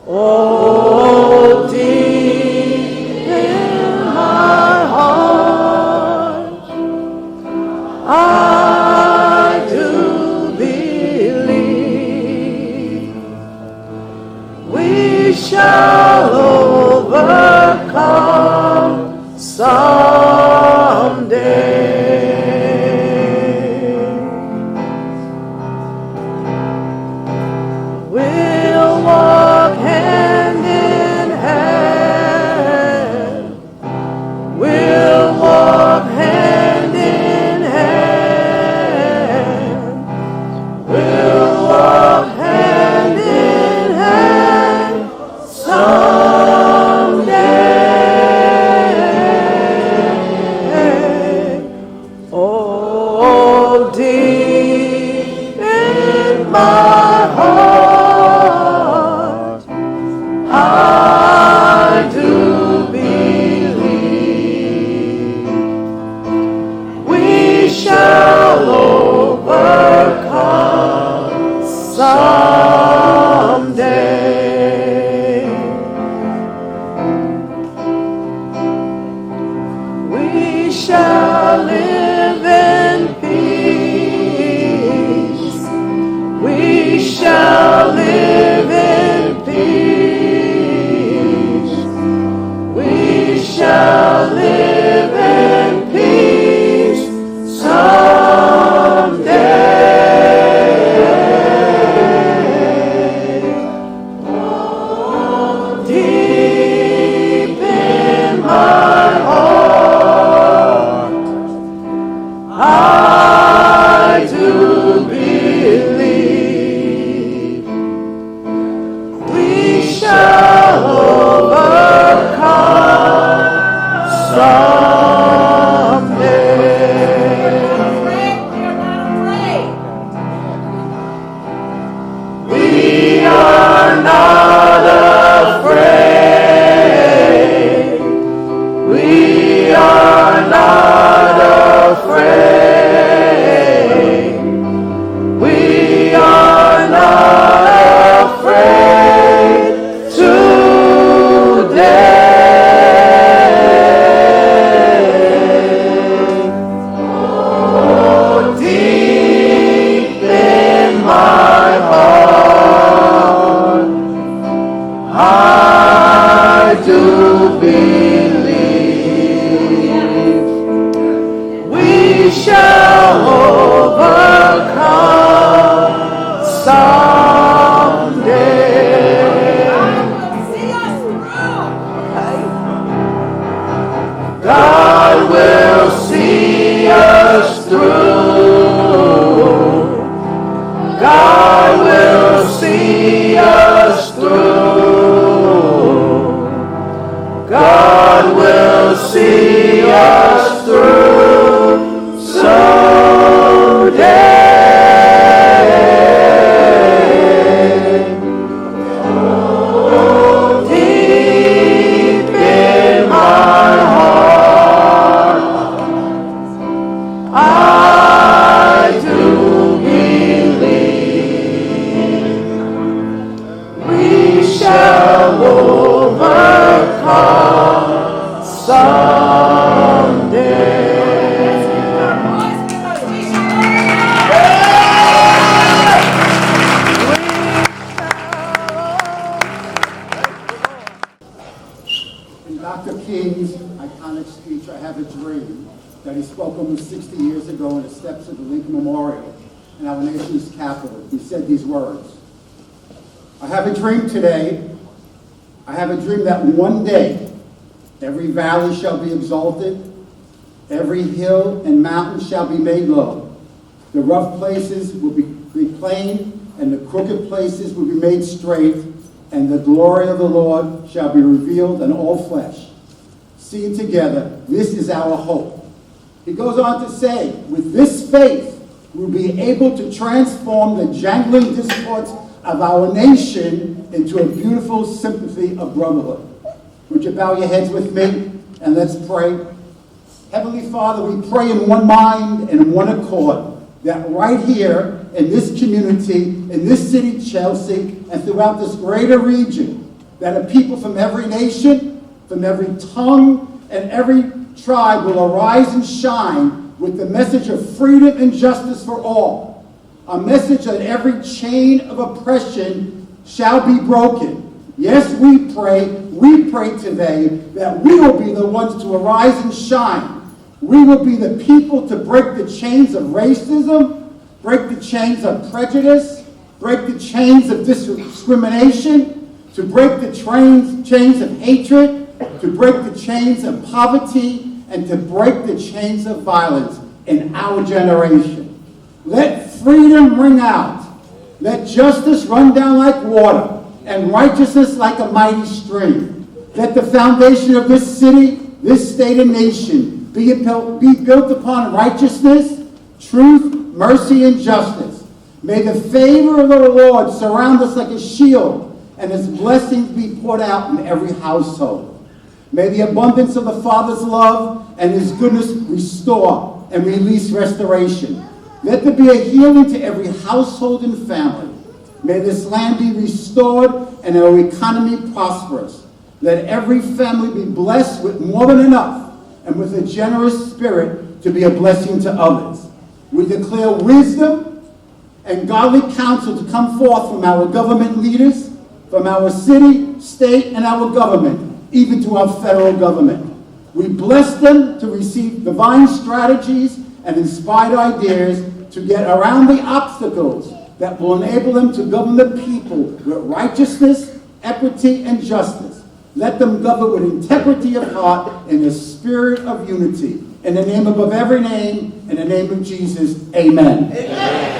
Oh, deep in my heart, I do do believe we shall overcome someday. God will see us through. God will see us through. God will see us through someday. Oh, deep in my heart, I do believe we shall overcome someday. In Dr. King's iconic speech, I Have a Dream, that he spoke almost 60 years ago on the steps of the Lincoln Memorial in our nation's capital, he said these words: I have a dream today. I have a dream that one day every valley shall be exalted, every hill and mountain shall be made low. The rough places will be plain, and the crooked places will be made straight, and the glory of the Lord shall be revealed in all flesh. Seen together, this is our hope. He goes on to say, with this faith, we'll be able to transform the jangling discords of our nation into a beautiful sympathy of brotherhood. Would you bow your heads with me and let's pray? Heavenly Father, we pray in one mind and in one accord that right here in this community, in this city, Chelsea, and throughout this greater region, that a people from every nation, from every tongue, and every tribe will arise and shine with the message of freedom and justice for all. A message that every chain of oppression shall be broken. Yes, we pray today that we will be the ones to arise and shine. We will be the people to break the chains of racism, break the chains of prejudice, break the chains of discrimination, to break the chains of hatred, to break the chains of poverty, and to break the chains of violence in our generation. Let freedom ring out. Let justice run down like water and righteousness like a mighty stream. Let the foundation of this city, this state and nation be built upon righteousness, truth, mercy, and justice. May the favor of the Lord surround us like a shield, and his blessings be poured out in every household. May the abundance of the Father's love and his goodness restore and release restoration. Let there be a healing to every household and family. May this land be restored and our economy prosperous. Let every family be blessed with more than enough and with a generous spirit to be a blessing to others. We declare wisdom and godly counsel to come forth from our government leaders, from our city, state, and our government, even to our federal government. We bless them to receive divine strategies and inspired ideas to get around the obstacles that will enable them to govern the people with righteousness, equity, and justice. Let them govern with integrity of heart and a spirit of unity. In the name above every name, in the name of Jesus, amen. Amen.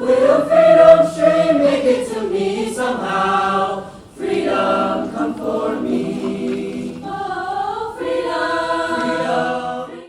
Will freedom stream make it to me somehow?